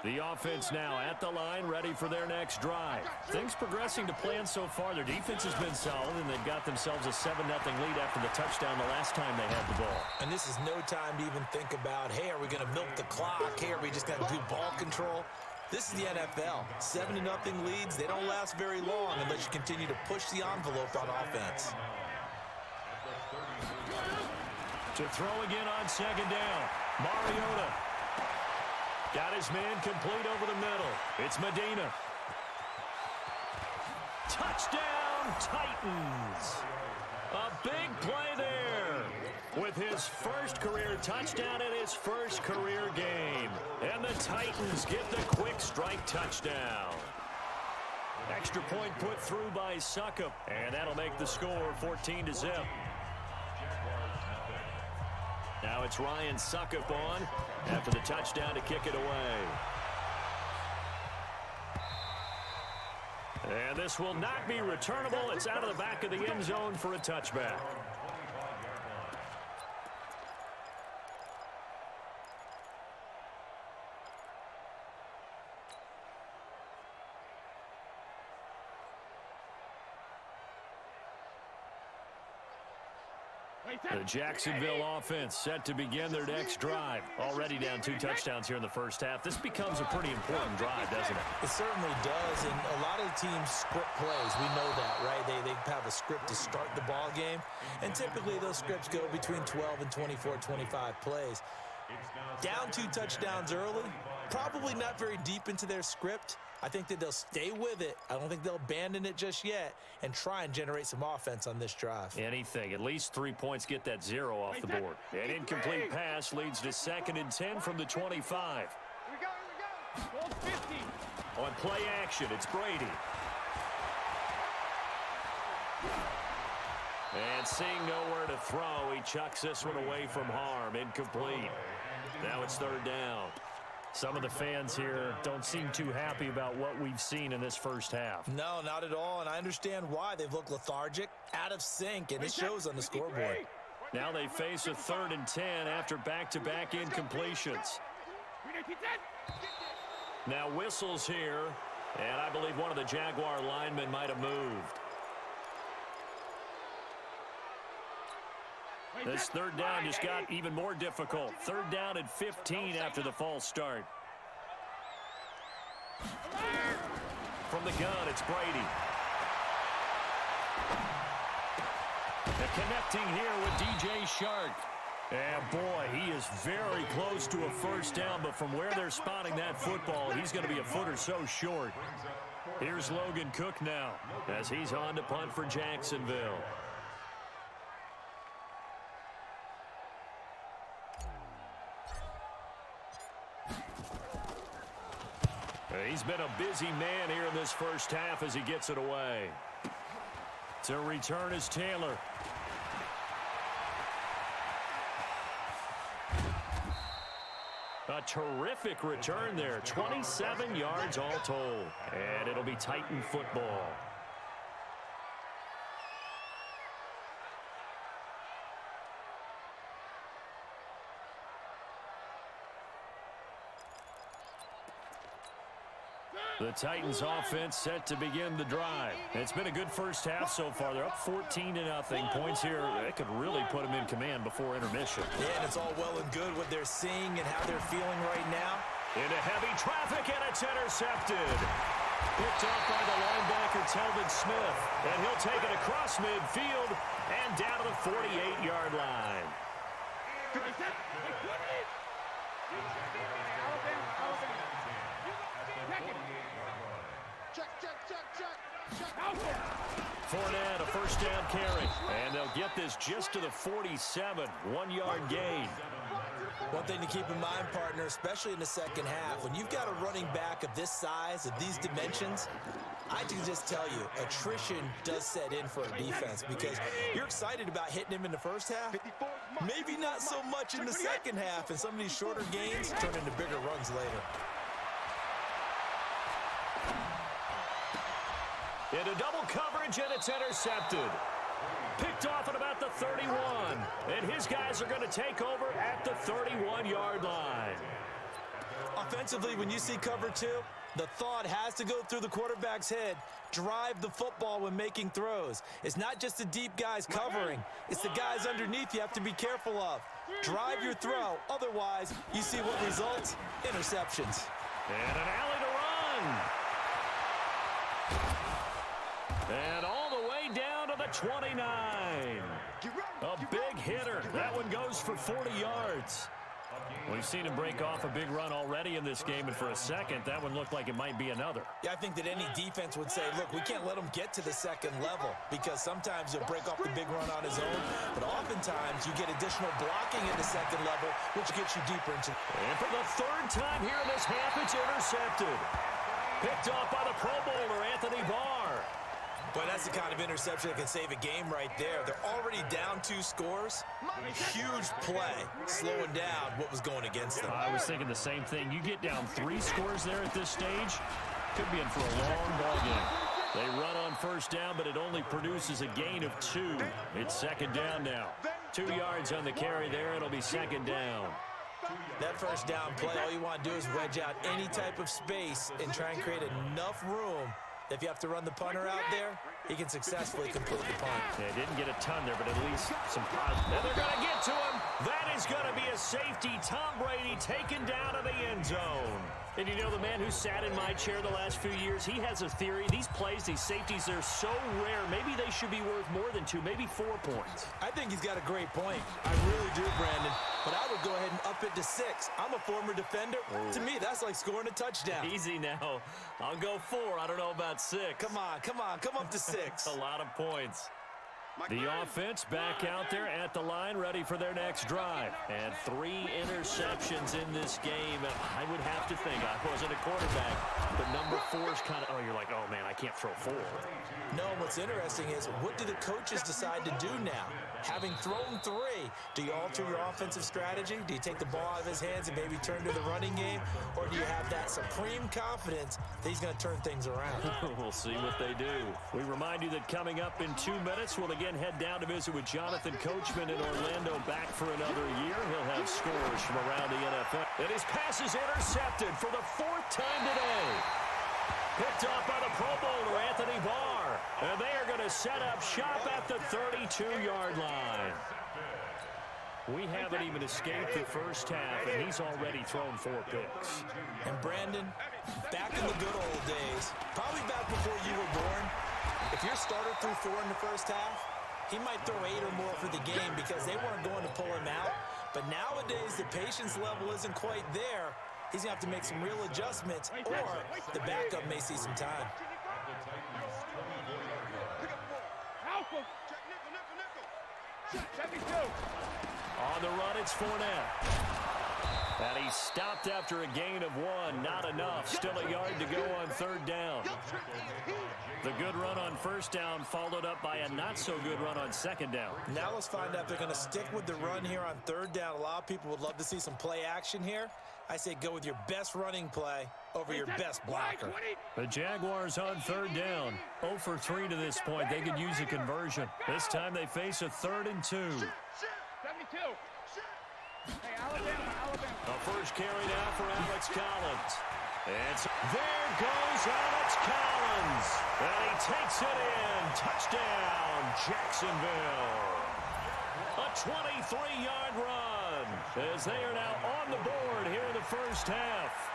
Speaker 4: The offense now at the line, ready for their next drive. Things progressing to plan so far. Their defense has been solid, and they've got themselves a 7-0 lead after the touchdown the last time they had the ball.
Speaker 6: And this is no time to even think about, hey, are we going to milk the clock? Hey, are we just going to do ball control? This is the NFL. 7-0 leads, they don't last very long unless you continue to push the envelope on offense.
Speaker 4: To throw again on second down. Mariota got his man complete over the middle. It's Medina. Touchdown, Titans. A big play there with his first career touchdown in his first career game. And the Titans get the quick strike touchdown. Extra point put through by Succop, and that'll make the score 14-0. Now it's Ryan Succop on after the touchdown to kick it away. And this will not be returnable. It's out of the back of the end zone for a touchback. The Jacksonville offense set to begin their next drive. Already down 2 touchdowns here in the first half. This becomes a pretty important drive, doesn't it?
Speaker 6: It certainly does, and a lot of the teams script plays. We know that, right? They have a script to start the ball game, and typically those scripts go between 12 and 24, 25 plays. Down 2 touchdowns early, probably not very deep into their script. I think that they'll stay with it. I don't think they'll abandon it just yet and try and generate some offense on this drive.
Speaker 4: Anything. At least 3 points, get that 0 off the board. An incomplete pass leads to 2nd and 10 from the 25.
Speaker 2: Here we go. 50.
Speaker 4: On play action, it's Brady. And seeing nowhere to throw, he chucks this one away from harm. Incomplete. Now it's 3rd down. Some of the fans here don't seem too happy about what we've seen in this first half.
Speaker 6: No, not at all, and I understand why. They've looked lethargic, out of sync, and it shows on the scoreboard.
Speaker 4: Now they face a 3rd and 10 after back-to-back incompletions. Now whistles here, and I believe one of the Jaguar linemen might have moved. This 3rd down just got even more difficult. 3rd down and 15 after the false start. From the gun, it's Brady. And connecting here with DJ Shark. And boy, he is very close to a first down, but from where they're spotting that football, he's going to be a foot or so short. Here's Logan Cook now as he's on to punt for Jacksonville. He's been a busy man here in this first half as he gets it away. To return is Taylor. A terrific return there. 27 yards all told. And it'll be Titan football. The Titans offense set to begin the drive. It's been a good first half so far. They're up 14-0. Points here, they could really put them in command before intermission.
Speaker 6: Yeah, and it's all well and good what they're seeing and how they're feeling right now.
Speaker 4: Into heavy traffic, and it's intercepted. Picked off by the linebacker, Telvin Smith. And he'll take it across midfield and down to the 48-yard line. Fournette, a first down carry. And they'll get this just to the 47. 1-yard gain.
Speaker 6: One thing to keep in mind, partner, especially in the second half, when you've got a running back of this size, of these dimensions, I can just tell you, attrition does set in for a defense because you're excited about hitting him in the first half. Maybe not so much in the second half, and some of these shorter gains turn into bigger runs later.
Speaker 4: Into double coverage, and it's intercepted. Picked off at about the 31. And his guys are going to take over at the 31-yard line.
Speaker 6: Offensively, when you see cover 2, the thought has to go through the quarterback's head. Drive the football when making throws. It's not just the deep guys covering. It's the guys underneath you have to be careful of. Drive your throw. Otherwise, you see what results? Interceptions.
Speaker 4: And an alley to run. And all the way down to the 29. A big hitter. That one goes for 40 yards. We've seen him break off a big run already in this game, and for a second, that one looked like it might be another.
Speaker 6: Yeah, I think that any defense would say, look, we can't let him get to the second level because sometimes he'll break off the big run on his own, but oftentimes you get additional blocking at the second level, which gets you deeper into.
Speaker 4: And for the third time here in this half, it's intercepted. Picked off by the Pro Bowler, Anthony Barr.
Speaker 6: Boy, that's the kind of interception that can save a game right there. They're already down 2 scores. Huge play, slowing down what was going against them.
Speaker 4: I was thinking the same thing. You get down 3 scores there at this stage, could be in for a long ball game. They run on first down, but it only produces a gain of 2. It's second down now. 2 yards on the carry there. It'll be second down.
Speaker 6: That first down play, all you want to do is wedge out any type of space and try and create enough room. If you have to run the punter out there, he can successfully complete the punt.
Speaker 4: They didn't get a ton there, but at least some positive. And they're going to get to him. That is going to be a safety. Tom Brady taken down to the end zone. And you know, the man who sat in my chair the last few years, he has a theory. These plays, these safeties, they're so rare. Maybe they should be worth more than 2, maybe 4 points.
Speaker 6: I think he's got a great point. I really do, Brandon. But I would go ahead and up it to 6. I'm a former defender. Oh. To me, that's like scoring a touchdown.
Speaker 4: Easy now. I'll go 4. I don't know about 6.
Speaker 6: Come on. Come up to 6.
Speaker 4: A lot of points. The offense back out there at the line, ready for their next drive. And 3 interceptions in this game. I would have to think, I wasn't a quarterback, but number 4 is kind of, you're like, oh, man, I can't throw 4.
Speaker 6: No, what's interesting is, what do the coaches decide to do now? Having thrown 3, do you alter your offensive strategy? Do you take the ball out of his hands and maybe turn to the running game? Or do you have that supreme confidence that he's going to turn things around?
Speaker 4: We'll see what they do. We remind you that coming up in 2 minutes, we'll again head down to visit with Jonathan Coachman in Orlando, back for another year. He'll have scores from around the NFL. And his pass is intercepted for the 4th time today. Picked off by the Pro Bowler, Anthony Barr. And they are going to set up shop at the 32-yard line. We haven't even escaped the first half, and he's already thrown 4 picks.
Speaker 6: And Brandon, back in the good old days, probably back before you were born, if your starter threw 4 in the first half, he might throw 8 or more for the game because they weren't going to pull him out. But nowadays, the patience level isn't quite there. He's going to have to make some real adjustments, or the backup may see some time.
Speaker 4: On the run, it's Fournette. And he stopped after a gain of 1. Not enough. Still a yard to go on 3rd down. The good run on first down followed up by a not-so-good run on 2nd down.
Speaker 6: Now let's find out if they're going to stick with the run here on 3rd down. A lot of people would love to see some play action here. I say go with your best running play over your best blocker.
Speaker 4: The Jaguars on 3rd down. 0 for 3 to this point. They could use a conversion. This time they face a 3rd and 2.
Speaker 2: 72. Hey, Alabama.
Speaker 4: A first carry now for Alex Collins. There goes Alex Collins. And he takes it in. Touchdown, Jacksonville. A 23-yard run as they are now on the board here in the first half.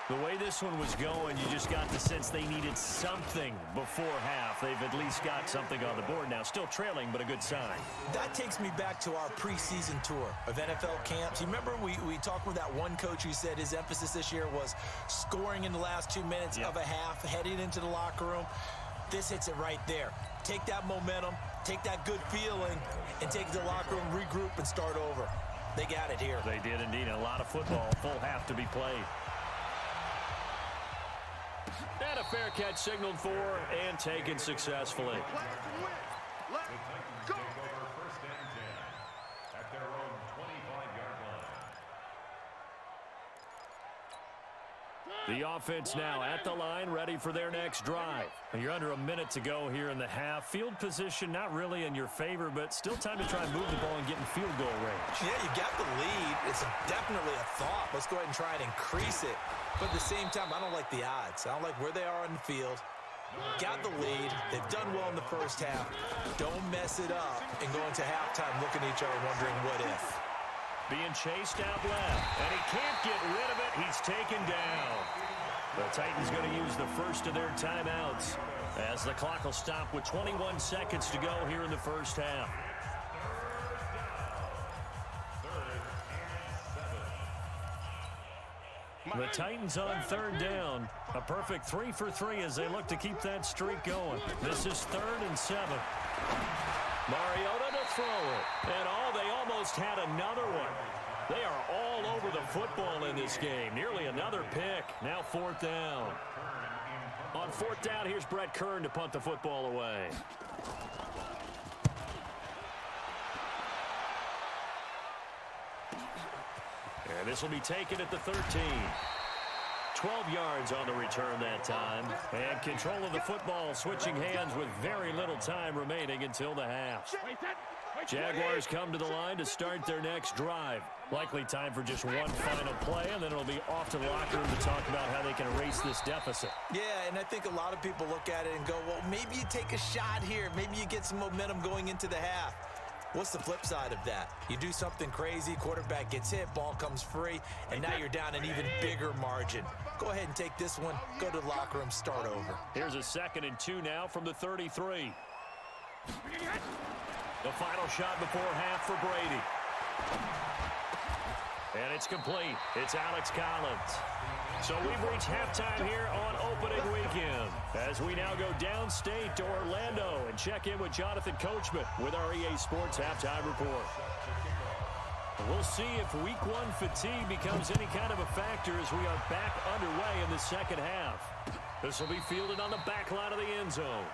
Speaker 4: The way this one was going, you just got the sense they needed something before half. They've at least got something on the board now. Still trailing, but a good sign.
Speaker 6: That takes me back to our preseason tour of NFL camps. You remember we talked with that one coach who said his emphasis this year was scoring in the last 2 minutes of a half, heading into the locker room. This hits it right there. Take that momentum, take that good feeling, and take it to the locker room, regroup, and start over. They got it here.
Speaker 4: They did indeed. A lot of football, full half to be played. And a fair catch signaled for and taken successfully.
Speaker 2: Let's go.
Speaker 3: First and 10 at their own 25-yard line.
Speaker 4: The offense now at the line, ready for their next drive. And you're under a minute to go here in the half. Field position not really in your favor, but still time to try and move the ball and get in field goal range.
Speaker 6: Yeah, you got the lead. it's definitely a thought. Let's go ahead and try and increase it. But at the same time, I don't like the odds. I don't like where they are on the field. Got the lead. They've done well in the first half. Don't mess it up and go into halftime looking at each other wondering what if.
Speaker 4: Being chased out left, and he can't get rid of it. He's taken down. The Titans going to use the first of their timeouts as the clock will stop with 21 seconds to go here in the first half. The Titans on third down. A perfect 3 for 3 as they look to keep that streak going. This is 3rd and 7. Mariota to throw it. And they almost had another one. They are all over the football in this game. Nearly another pick. Now 4th down. On 4th down, here's Brett Kern to punt the football away. And this will be taken at the 13. 12 yards on the return that time. And control of the football switching hands with very little time remaining until the half. Jaguars come to the line to start their next drive. Likely time for just one final play, and then it'll be off to the locker room to talk about how they can erase this deficit.
Speaker 6: Yeah, and I think a lot of people look at it and go, well, maybe you take a shot here. Maybe you get some momentum going into the half. What's the flip side of that? You do something crazy, quarterback gets hit, ball comes free, and now you're down an even bigger margin. Go ahead and take this one, go to the locker room, start over.
Speaker 4: Here's a 2nd and 2 now from the 33. The final shot before half for Brady. And it's complete. It's Alex Collins. So we've reached halftime here on opening weekend as we now go downstate to Orlando and check in with Jonathan Coachman with our EA Sports Halftime Report. We'll see if Week 1 fatigue becomes any kind of a factor as we are back underway in the second half. This will be fielded on the back line of the end zone.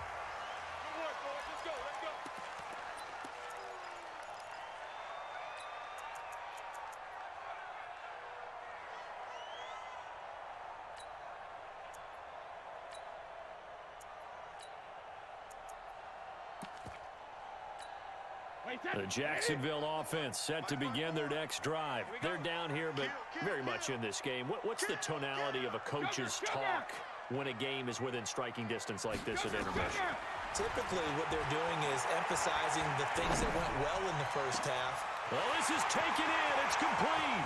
Speaker 4: The Jacksonville offense set to begin their next drive. They're down here, but very much in this game. What's the tonality of a coach's talk when a game is within striking distance like this at intermission?
Speaker 6: Typically, what they're doing is emphasizing the things that went well in the first half.
Speaker 4: Well, this is taken in. It's complete.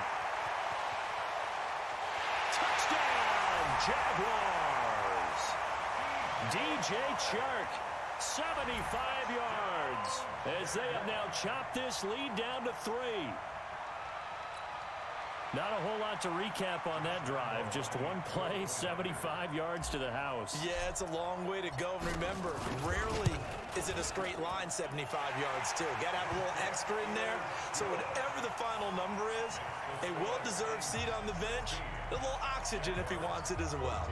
Speaker 4: Touchdown, Jaguars. DJ Chark. 75 yards as they have now chopped this lead down to 3. Not a whole lot to recap on that drive. Just one play, 75 yards to the house.
Speaker 6: Yeah, it's a long way to go. Remember, rarely is it a straight line 75 yards, too. Got to have a little extra in there. So whatever the final number is, a well-deserved seat on the bench, a little oxygen if he wants it as well.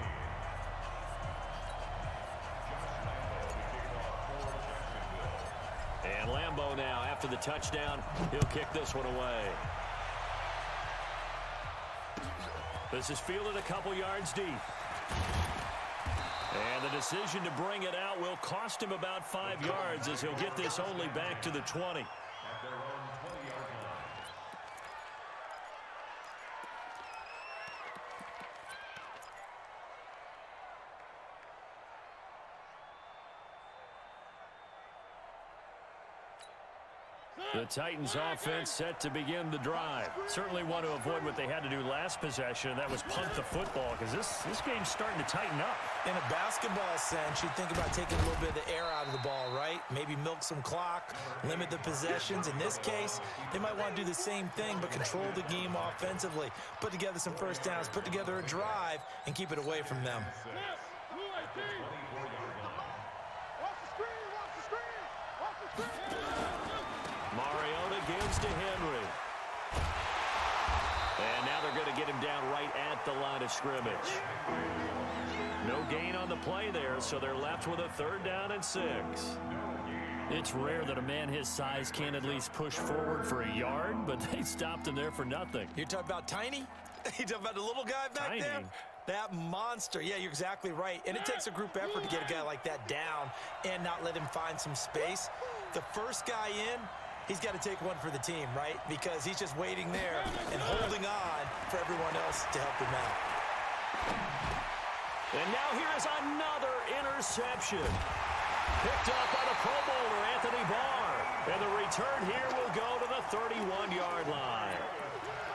Speaker 4: And Lambeau now, after the touchdown, he'll kick this one away. This is fielded a couple yards deep. And the decision to bring it out will cost him about 5 yards as he'll get this only back to the 20. The Titans offense set to begin the drive. Certainly want to avoid what they had to do last possession, and that was punt the football, because this game's starting to tighten up.
Speaker 6: In a basketball sense, you think about taking a little bit of the air out of the ball, right? Maybe milk some clock, limit the possessions. In this case, they might want to do the same thing, but control the game offensively. Put together some first downs, put together a drive, and keep it away from them.
Speaker 4: Mariota gives to Henry. And now they're going to get him down right at the line of scrimmage. No gain on the play there, so they're left with a 3rd down and 6. It's rare that a man his size can at least push forward for a yard, but they stopped him there for nothing.
Speaker 6: You're talking about Tiny? You're talking about the little guy back there? That monster. Yeah, you're exactly right. And it takes a group effort to get a guy like that down and not let him find some space. The first guy in, he's got to take one for the team, right? Because he's just waiting there and holding on for everyone else to help him out.
Speaker 4: And now here is another interception. Picked up by the Pro Bowler, Anthony Barr. And the return here will go to the 31-yard line.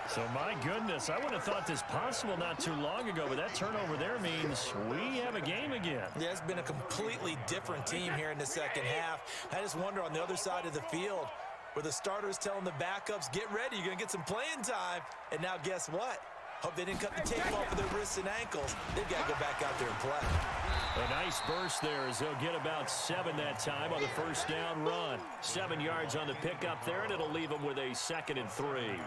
Speaker 4: So, my goodness, I wouldn't have thought this possible not too long ago, but that turnover there means we have a game again.
Speaker 6: Yeah, it's been a completely different team here in the second half. I just wonder on the other side of the field where the starters telling the backups, get ready, you're going to get some playing time. And now guess what? Hope they didn't cut the tape off of their wrists and ankles. They've got to go back out there and play.
Speaker 4: A nice burst there as they'll get about 7 that time on the first down run. 7 yards on the pickup there, and it'll leave them with a 2nd and 3.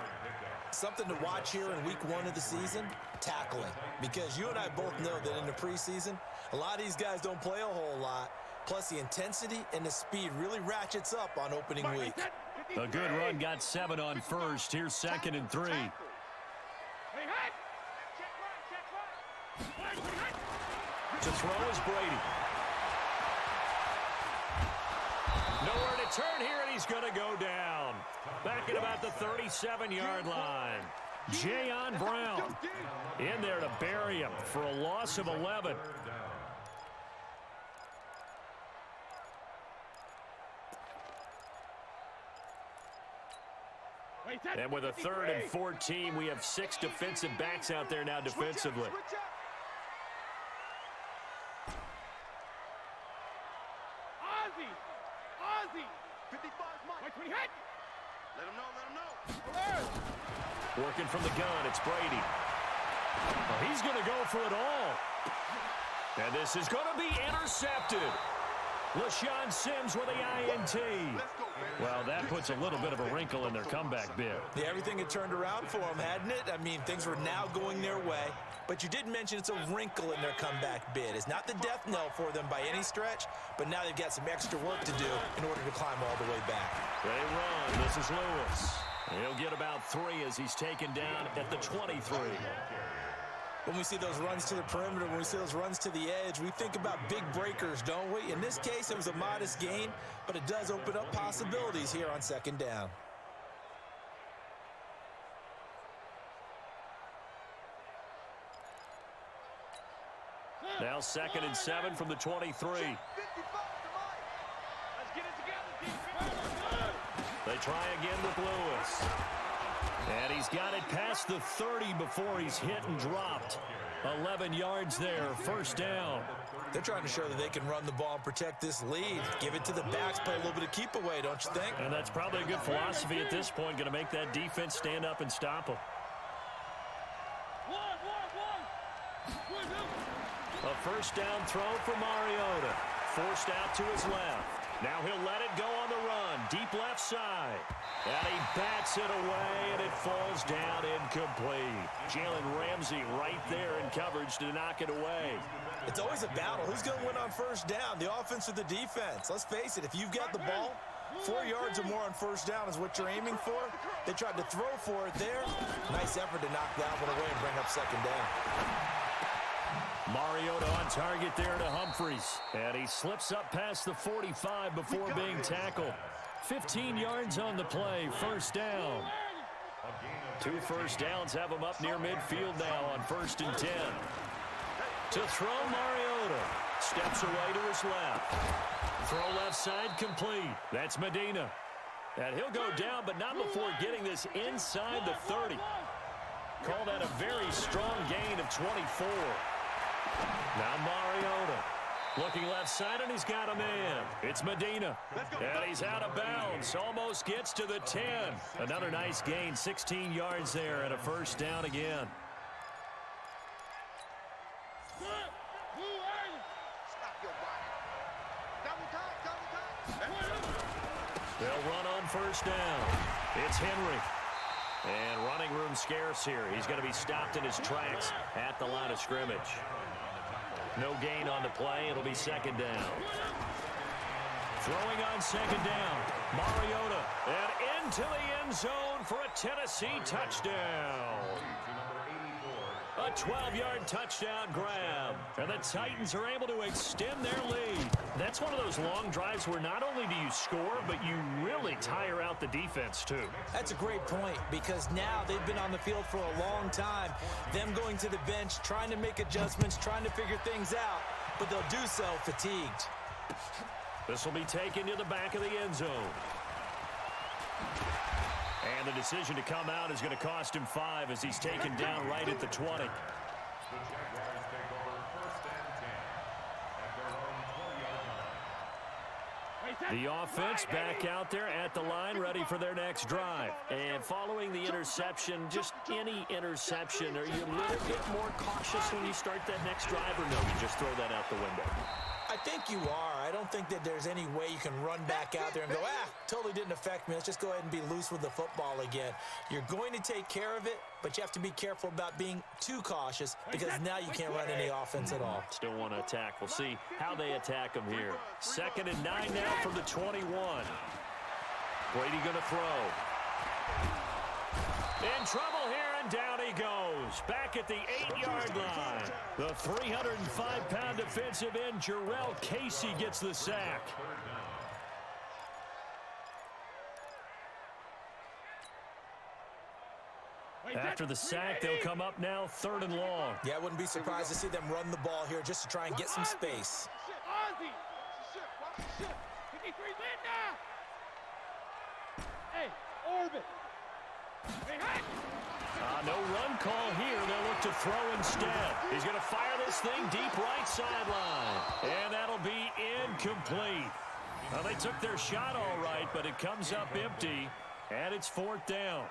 Speaker 6: Something to watch here in week 1 of the season, tackling. Because you and I both know that in the preseason, a lot of these guys don't play a whole lot. Plus, the intensity and the speed really ratchets up on opening week.
Speaker 4: A good run got 7 on first. Here's 2nd and 3. To throw is Brady. Nowhere to turn here, and he's going to go down. Back at about the 37-yard line. Jayon Brown in there to bury him for a loss of 11. And with a 3rd and 14, we have 6 defensive backs out there now defensively. Working from the gun, it's Brady. Well, he's going to go for it all. And this is going to be intercepted. LaShawn Sims with the INT. Well, that puts a little bit of a wrinkle in their comeback bid.
Speaker 6: Yeah, everything had turned around for them, hadn't it? I mean, things were now going their way. But you did mention it's a wrinkle in their comeback bid. It's not the death knell for them by any stretch, but now they've got some extra work to do in order to climb all the way back.
Speaker 4: They run. This is Lewis. He'll get about 3 as he's taken down at the 23.
Speaker 6: When we see those runs to the perimeter, when we see those runs to the edge, we think about big breakers, don't we? In this case, it was a modest gain, but it does open up possibilities here on 2nd down.
Speaker 4: Now 2nd and 7 from the 23. They try again with Lewis. And he's got it past the 30 before he's hit and dropped. 11 yards there, 1st down.
Speaker 6: They're trying to show that they can run the ball and protect this lead. Give it to the backs, play a little bit of keep away, don't you think?
Speaker 4: And that's probably a good philosophy at this point, going to make that defense stand up and stop them. A 1st down throw for Mariota. Forced out to his left. Now he'll let it go on the run. Deep left side. And he bats it away, and it falls down incomplete. Jalen Ramsey right there in coverage to knock it away.
Speaker 6: It's always a battle. Who's going to win on 1st down, the offense or the defense? Let's face it, if you've got the ball, 4 yards or more on 1st down is what you're aiming for. They tried to throw for it there. Nice effort to knock that one away and bring up 2nd down.
Speaker 4: Mariota on target there to Humphries. And he slips up past the 45 before being tackled. 15 yards on the play, 1st down. 2 1st downs have him up near midfield now on 1st and 10. To throw, Mariota. Steps away to his left. Throw left side complete. That's Medina. And he'll go down, but not before getting this inside the 30. Call that a very strong gain of 24. Now Mariota. Looking left side, and he's got a man. It's Medina. And he's out of bounds. Almost gets to the 10. Another nice gain, 16 yards there, and a 1st down again. They'll run on 1st down. It's Henry. And running room scarce here. He's going to be stopped in his tracks at the line of scrimmage. No gain on the play. It'll be 2nd down. Throwing on 2nd down. Mariota. And into the end zone for a Tennessee touchdown. A 12-yard touchdown grab. And the Titans are able to extend their lead. That's one of those long drives where not only do you score, but you really tire out the defense, too.
Speaker 6: That's a great point, because now they've been on the field for a long time. Them going to the bench, trying to make adjustments, trying to figure things out, but they'll do so fatigued.
Speaker 4: This will be taken to the back of the end zone. And the decision to come out is going to cost him 5 as he's taken down right at the 20.
Speaker 3: The Jaguars take over 1st and 10 at their own 20-yard line.
Speaker 4: The offense back out there at the line, ready for their next drive. And following the interception, just any interception, are you a little bit more cautious when you start that next drive, or no, you just throw that out the window?
Speaker 6: I think you are. I don't think that there's any way you can run back out there and go, totally didn't affect me. Let's just go ahead and be loose with the football again. You're going to take care of it, but you have to be careful about being too cautious, because now you can't run any offense at all.
Speaker 4: Still want to attack. We'll see how they attack them here. 2nd and 9 now from the 21. Brady going to throw. In trouble here, and down he goes. Back at the 8-yard line. The 305-pound defensive end, Jarrell Casey, gets the sack. After the sack, they'll come up now 3rd and long.
Speaker 6: Yeah, I wouldn't be surprised to see them run the ball here just to try and get some space.
Speaker 2: Hey, Orbit.
Speaker 4: No run call here. They'll look to throw instead. He's going to fire this thing deep right sideline. And that'll be incomplete. Well, they took their shot all right, but it comes up empty, and it's 4th down.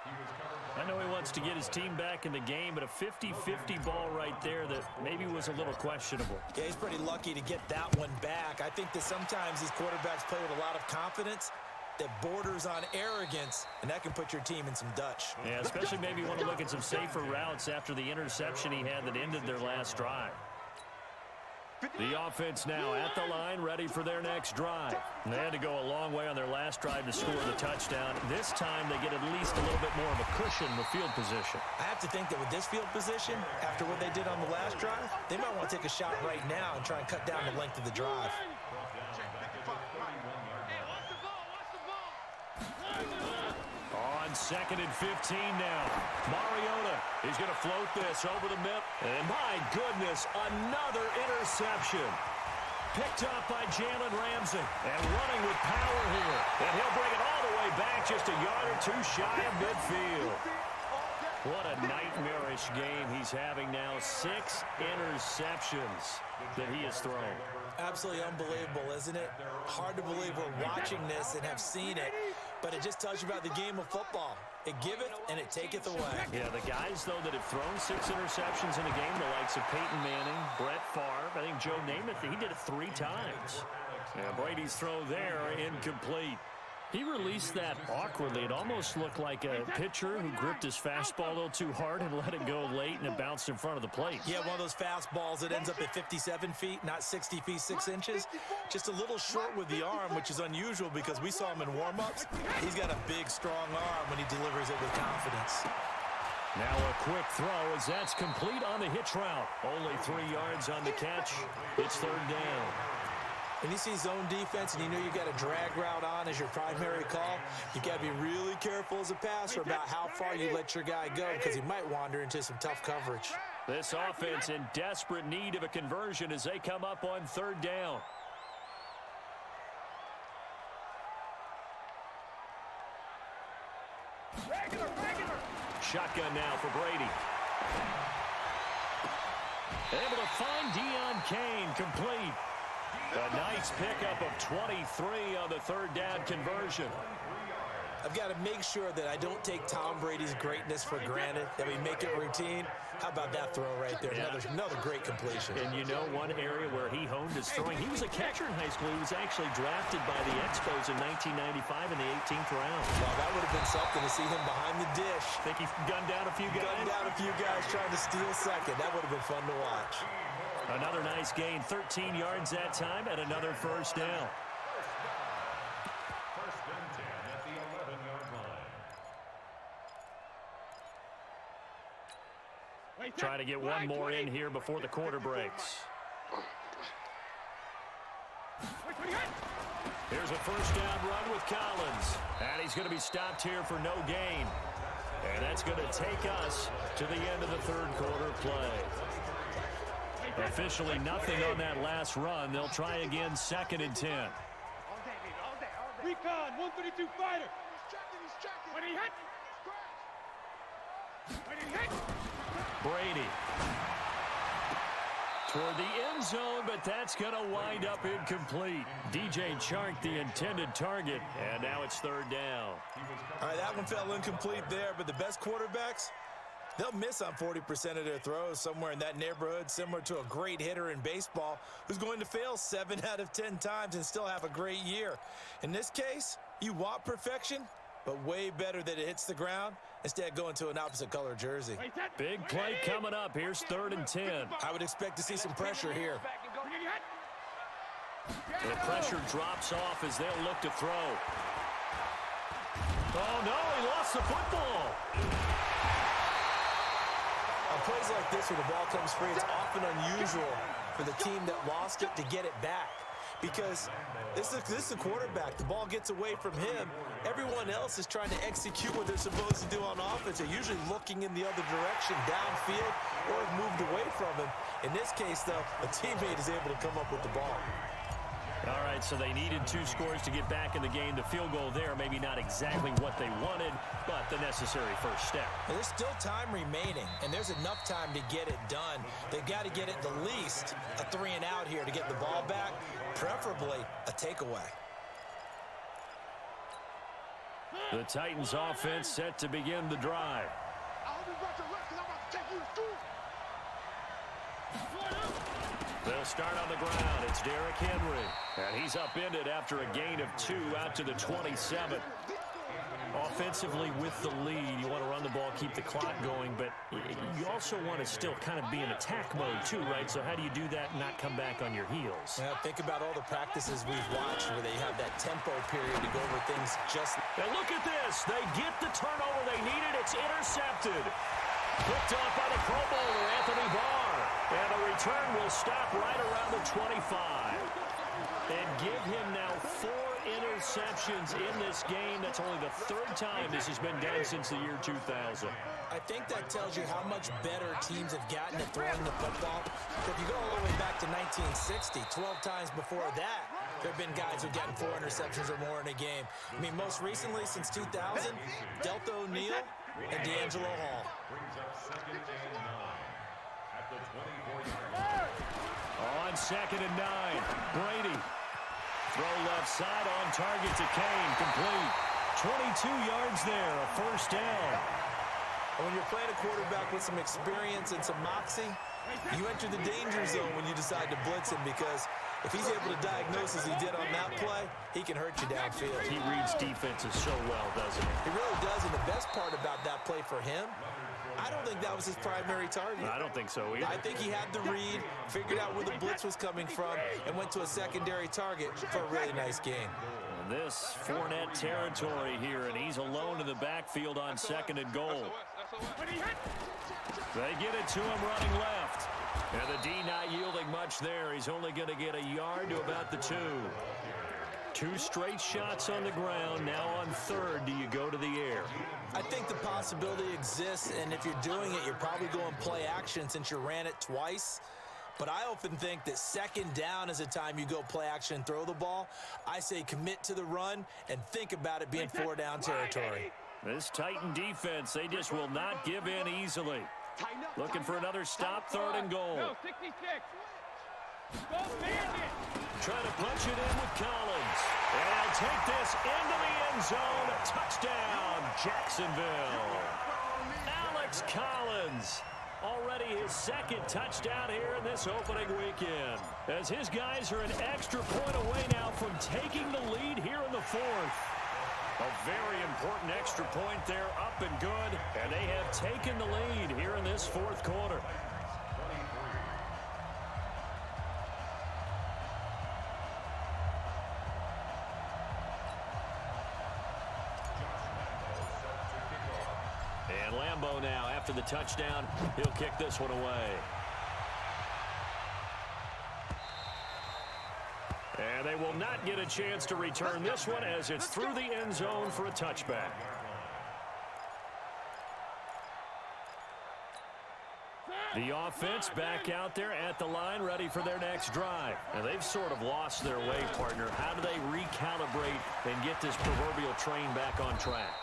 Speaker 4: I know he wants to get his team back in the game, but a 50-50 ball right there that maybe was a little questionable.
Speaker 6: Yeah, he's pretty lucky to get that one back. I think that sometimes these quarterbacks play with a lot of confidence that borders on arrogance, and that can put your team in some Dutch.
Speaker 4: Yeah, especially maybe you want to look at some safer routes after the interception he had that ended their last drive. The offense now at the line, ready for their next drive. And they had to go a long way on their last drive to score the touchdown. This time they get at least a little bit more of a cushion with field position.
Speaker 6: I have to think that with this field position, after what they did on the last drive, they might want to take a shot right now and try and cut down the length of the drive.
Speaker 4: On 2nd and 15 now. Mariota is going to float this over the middle. And my goodness, another interception. Picked up by Jalen Ramsey. And running with power here. And he'll bring it all the way back just a yard or two shy of midfield. What a nightmarish game he's having now. 6 interceptions that he has thrown.
Speaker 6: Absolutely unbelievable, isn't it? Hard to believe we're watching this and have seen it, but it just tells you about the game of football. It giveth and it taketh away.
Speaker 4: Yeah, the guys, though, that have thrown 6 interceptions in a game, the likes of Peyton Manning, Brett Favre, I think Joe Namath, he did it 3 times. Yeah, Brady's throw there, incomplete. He released that awkwardly. It almost looked like a pitcher who gripped his fastball a little too hard and let it go late, and it bounced in front of the plate.
Speaker 6: Yeah, one of those fastballs that ends up at 57 feet, not 60 feet, 6 inches. Just a little short with the arm, which is unusual because we saw him in warm-ups. He's got a big, strong arm when he delivers it with confidence.
Speaker 4: Now a quick throw as that's complete on the hitch route. Only 3 yards on the catch. It's 3rd down.
Speaker 6: When you see zone defense and you know you got a drag route on as your primary call, you got to be really careful as a passer about how far you let your guy go, because he might wander into some tough coverage.
Speaker 4: This offense in desperate need of a conversion as they come up on 3rd down. Shotgun now for Brady. Able to find Deion Kane, complete. A nice pickup of 23 on the 3rd down conversion.
Speaker 6: I've got to make sure that I don't take Tom Brady's greatness for granted, that we make it routine. How about that throw right there?
Speaker 4: Yeah.
Speaker 6: Another great completion.
Speaker 4: And you know one area where he honed his throwing, he was a catcher in high school. He was actually drafted by the Expos in 1995 in the 18th round.
Speaker 6: Well, that would have been something to see him behind the dish.
Speaker 4: Think he gunned down a few guys?
Speaker 6: Gunned down a few guys trying to steal second. That would have been fun to watch.
Speaker 4: Another nice gain, 13 yards that time, and another 1st down.
Speaker 3: 1st and 10 at the 11-yard line.
Speaker 4: Trying to get one more in here before the quarter breaks. Here's a first down run with Collins. And he's going to be stopped here for no gain. And that's going to take us to the end of the third quarter play. Officially nothing on that last run. They'll try again, 2nd and 10.
Speaker 2: Recon, 132 fighter. He's checking. When he hit.
Speaker 4: Brady. Toward the end zone, but that's going to wind up incomplete. DJ Chark, the intended target, and now it's 3rd down.
Speaker 6: All right, that one fell incomplete there, but the best quarterbacks, they'll miss on 40% of their throws, somewhere in that neighborhood, similar to a great hitter in baseball who's going to fail 7 out of 10 times and still have a great year. In this case, you want perfection, but way better that it hits the ground instead of going to an opposite color jersey.
Speaker 4: Big play coming up. Here's 3rd and 10.
Speaker 6: I would expect to see some pressure here.
Speaker 4: The pressure drops off as they'll look to throw. Oh, no, he lost the football.
Speaker 6: On plays like this, when the ball comes free, it's often unusual for the team that lost it to get it back. Because this is the quarterback. The ball gets away from him. Everyone else is trying to execute what they're supposed to do on offense. They're usually looking in the other direction, downfield, or have moved away from him. In this case, though, a teammate is able to come up with the ball.
Speaker 4: All right, so they needed 2 scores to get back in the game. The field goal there, maybe not exactly what they wanted, but the necessary first step.
Speaker 6: And there's still time remaining, and there's enough time to get it done. They've got to get at the least a 3 and out here to get the ball back, preferably a takeaway.
Speaker 4: The Titans offense set to begin the drive. They'll start on the ground. It's Derrick Henry. And he's upended after a gain of 2 out to the 27. Offensively with the lead, you want to run the ball, keep the clock going, but you also want to still kind of be in attack mode too, right? So how do you do that and not come back on your heels?
Speaker 6: Yeah, think about all the practices we've watched where they have that tempo period to go over things just...
Speaker 4: And look at this. They get the turnover they needed. It's intercepted. Picked off by the Pro Bowler, Anthony Barr. And the return will stop right around the 25. And give him now 4 interceptions in this game. That's only the 3rd time this has been done since the year 2000.
Speaker 6: I think that tells you how much better teams have gotten at throwing the football. If you go all the way back to 1960, 12 times before that, there have been guys who've gotten 4 interceptions or more in a game. I mean, most recently, since 2000, Delta O'Neal and D'Angelo Hall.
Speaker 3: Brings up 2nd and 9 at the 24-yard line.
Speaker 4: On 2nd and 9, Brady. Throw left side on target to Kane. Complete. 22 yards there, a first down.
Speaker 6: When you're playing a quarterback with some experience and some moxie, you enter the danger zone when you decide to blitz him, because if he's able to diagnose as he did on that play, he can hurt you downfield.
Speaker 4: He reads defenses so well, doesn't he?
Speaker 6: He really does, and the best part about that play for him, I don't think that was his primary target.
Speaker 4: I don't think so either.
Speaker 6: I think he had the read, figured out where the blitz was coming from, and went to a secondary target for a really nice gain.
Speaker 4: And this Fournette territory here, and he's alone in the backfield on 2nd and goal. They get it to him running left. And the D not yielding much there. He's only going to get a yard to about the 2. 2 straight shots on the ground. Now on 3rd, do you go to the air?
Speaker 6: I think the possibility exists, and if you're doing it, you're probably going play action since you ran it twice. But I often think that 2nd down is a time you go play action and throw the ball. I say commit to the run and think about it being 4 down territory.
Speaker 4: This Titan defense, they just will not give in easily. Looking for another stop, 3rd and goal.
Speaker 2: No, 66. Go man it.
Speaker 4: Trying to punch it in with Collins. And he'll take this into the end zone. A touchdown, Jacksonville. Alex Collins. Already his 2nd touchdown here in this opening weekend. As his guys are an extra point away now from taking the lead here in the 4th. A very important extra point there, up and good. And they have taken the lead here in this 4th quarter. And Lambeau now after after the touchdown. He'll kick this one away. And they will not get a chance to return this one as it's through the end zone for a touchback. The offense back out there at the line, ready for their next drive. And they've sort of lost their way, partner. How do they recalibrate and get this proverbial train back on track?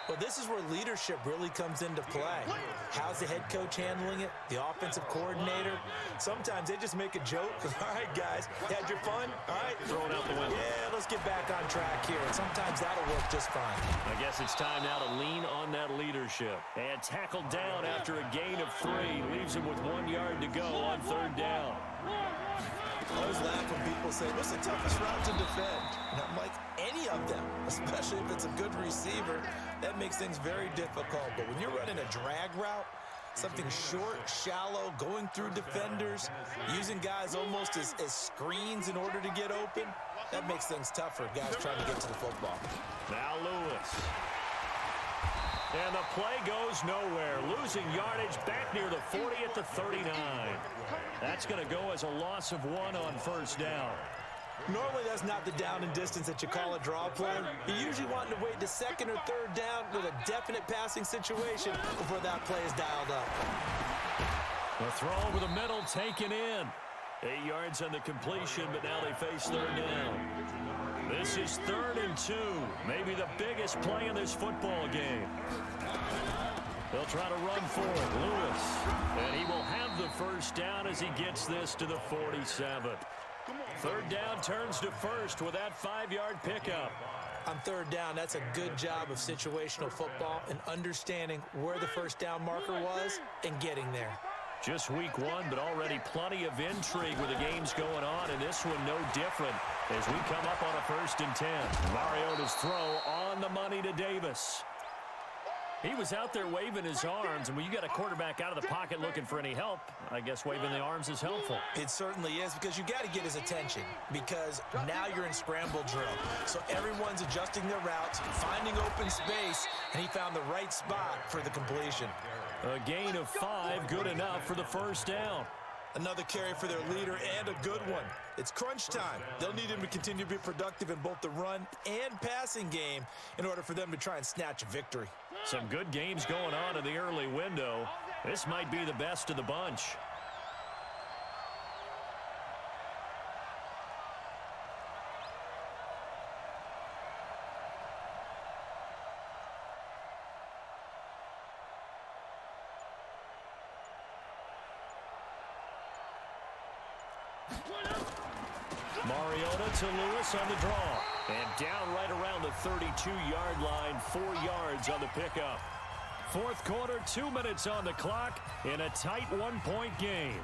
Speaker 6: Well, this is where leadership really comes into play. How's the head coach handling it? The offensive coordinator? Sometimes they just make a joke. All right, guys, had your fun? All right.
Speaker 4: Throw it out the window.
Speaker 6: Yeah, let's get back on track here. And sometimes that'll work just fine.
Speaker 4: I guess it's time now to lean on that leadership. And tackled down after a gain of 3. Leaves him with 1 yard to go on 3rd down.
Speaker 6: I always laugh when people say, what's the toughest route to defend? And I'm like, any of them, especially if it's a good receiver. That makes things very difficult. But when you're running a drag route, something short, shallow, going through defenders, using guys almost as screens in order to get open, that makes things tougher, guys trying to get to the football.
Speaker 4: Now Lewis. And the play goes nowhere. Losing yardage back near the 40 at the 39. That's going to go as a loss of 1 on 1st down.
Speaker 6: Normally, that's not the down and distance that you call a draw play. You usually want to wait to 2nd or 3rd down with a definite passing situation before that play is dialed up.
Speaker 4: The throw over the middle taken in. 8 yards on the completion, but now they face 3rd down. This is 3rd and 2. Maybe the biggest play in this football game. They'll try to run for it. Lewis. And he will have the 1st down as he gets this to the 47. 3rd down turns to 1st with that 5-yard pickup.
Speaker 6: On 3rd down, that's a good job of situational football and understanding where the 1st down marker was and getting there.
Speaker 4: Just week 1, but already plenty of intrigue with the games going on, and this one no different as we come up on a 1st and 10. Mariota's throw on the money to Davis. He was out there waving his arms, and when you got a quarterback out of the pocket looking for any help, I guess waving the arms is helpful.
Speaker 6: It certainly is, because you got to get his attention, because now you're in scramble drill. So everyone's adjusting their routes, finding open space, and he found the right spot for the completion.
Speaker 4: A gain of 5, good enough for the 1st down.
Speaker 6: Another carry for their leader, and a good one. It's crunch time. They'll need him to continue to be productive in both the run and passing game in order for them to try and snatch a victory.
Speaker 4: Some good games going on in the early window. This might be the best of the bunch. Mariota to Lewis on the draw. And down right around the 32-yard line, 4 yards on the pickup. 4th quarter, 2 minutes on the clock in a tight 1-point game.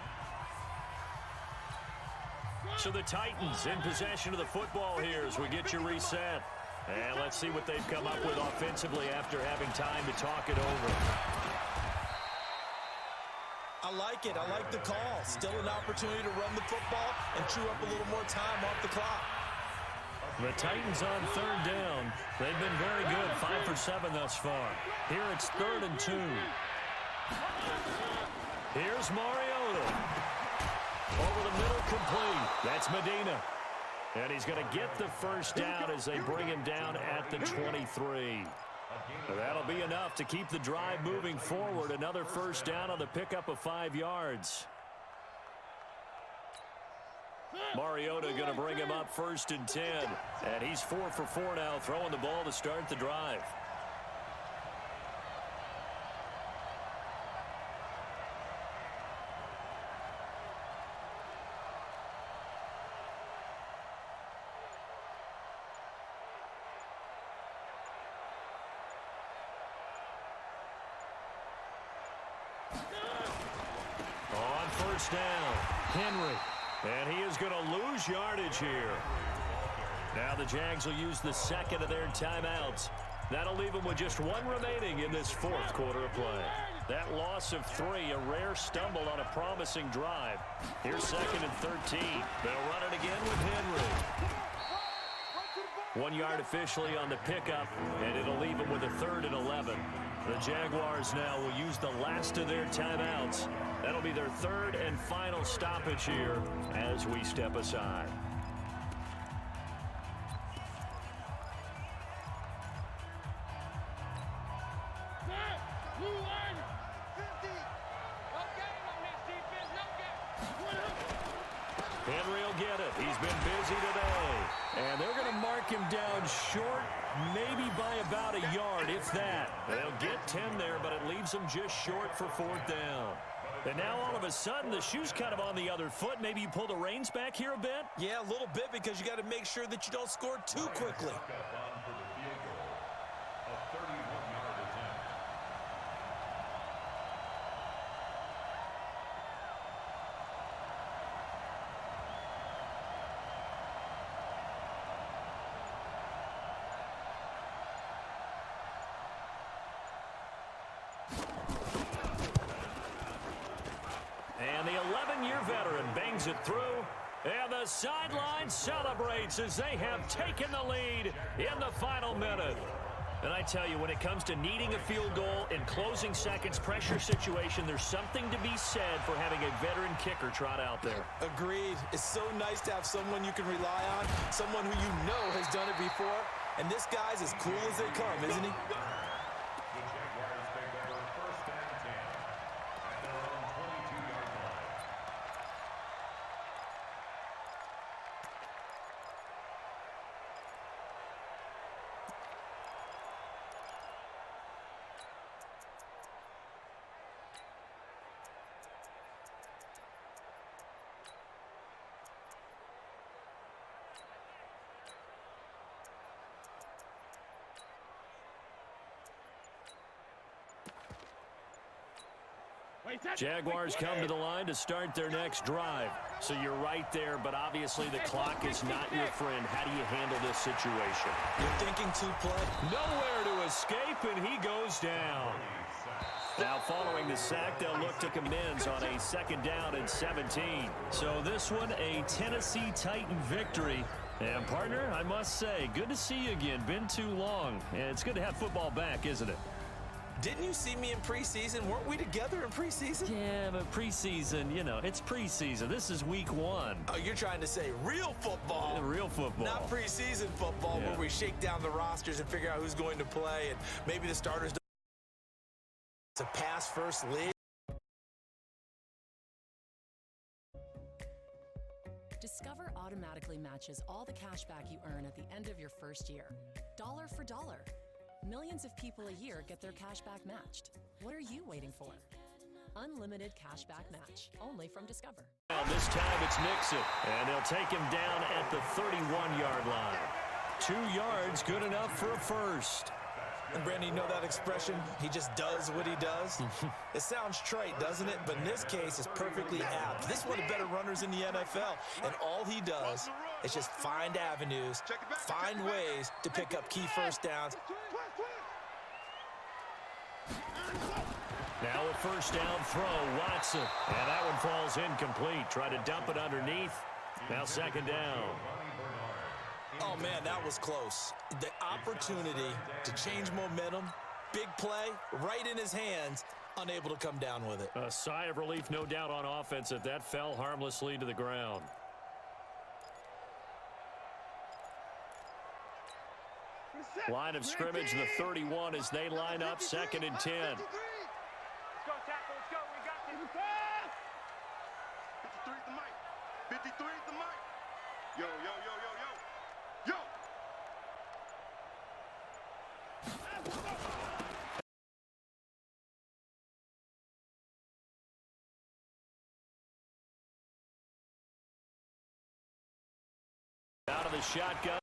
Speaker 4: So the Titans in possession of the football here as we get you reset. And let's see what they've come up with offensively after having time to talk it over.
Speaker 6: I like it. I like the call. Still an opportunity to run the football and chew up a little more time off the clock.
Speaker 4: The Titans on 3rd down. They've been very good, 5 for 7 thus far. Here it's 3rd and 2. Here's Mariota. Over the middle, complete. That's Medina. And he's going to get the 1st down as they bring him down at the 23. That'll be enough to keep the drive moving forward. Another 1st down on the pickup of 5 yards. Mariota going to bring him up 1st and 10. And he's 4 for 4 now, throwing the ball to start the drive. On 1st down, Henry. And he is going to lose yardage here. Now the Jags will use the 2nd of their timeouts. That'll leave them with just 1 remaining in this 4th quarter of play. That loss of 3, a rare stumble on a promising drive. Here's 2nd and 13. They'll run it again with Henry. 1 yard officially on the pickup, and it'll leave them with a 3rd and 11. The Jaguars now will use the last of their timeouts. That'll be their third and final stoppage here as we step aside. Henry will get it. He's been busy today. And they're going to mark him down short, maybe by about a yard, if that. They'll get 10 there, but it leaves them just short for fourth down. And now all of a sudden, the shoe's kind of on the other foot. Maybe you pull the reins back here a bit?
Speaker 6: Yeah, a little bit, because you got to make sure that you don't score too quickly.
Speaker 4: And the 11-year veteran bangs it through. And the sideline celebrates as they have taken the lead in the final minute. And I tell you, when it comes to needing a field goal in closing seconds, pressure situation, there's something to be said for having a veteran kicker trot out there.
Speaker 6: Agreed. It's so nice to have someone you can rely on, someone who you know has done it before. And this guy's as cool as they come, isn't he?
Speaker 4: Jaguars come to the line to start their next drive. So you're right there, but obviously the clock is not your friend. How do you handle this situation?
Speaker 6: You're thinking two-play.
Speaker 4: Nowhere to escape, and he goes down. Now following the sack, they'll look to commence on a 2nd down and 17. So this one, a Tennessee Titan victory. And partner, I must say, good to see you again. Been too long. And it's good to have football back, isn't it?
Speaker 6: Didn't you see me in preseason? Weren't we together in preseason?
Speaker 4: Yeah, but preseason, you know, it's preseason. This is week 1.
Speaker 6: Oh, you're trying to say real football.
Speaker 4: Real football.
Speaker 6: Not preseason football,
Speaker 4: Yeah.
Speaker 6: where we shake down the rosters and figure out who's going to play, and maybe the starters don't. It's a pass-first league.
Speaker 7: Discover automatically matches all the cash back you earn at the end of your first year. Dollar for dollar. Millions of people a year get their cash back matched. What are you waiting for? Unlimited cash back match, only from Discover.
Speaker 4: Now this time it's Nixon, and they'll take him down at the 31-yard line. 2 yards, good enough for a first.
Speaker 6: And Brandon, you know that expression? He just does what he does. It sounds trite, doesn't it? But in this case, it's perfectly apt. This is one of the better runners in the NFL. And all he does is just find avenues, find ways to pick up key first downs.
Speaker 4: Now a first down throw, Watson. And that one falls incomplete. Try to dump it underneath. Now 2nd down.
Speaker 6: Oh, man, that was close. The opportunity to change momentum, big play, right in his hands, unable to come down with it.
Speaker 4: A sigh of relief, no doubt, on offense that that fell harmlessly to the ground. Line of scrimmage, the 31 as they line up, 2nd and 10.
Speaker 2: Let's go, tackle, let's go, we got this.
Speaker 5: 53 is the mic. 53 is the mic. Yo, yo, yo, yo, yo. Yo!
Speaker 4: Out of the shotgun.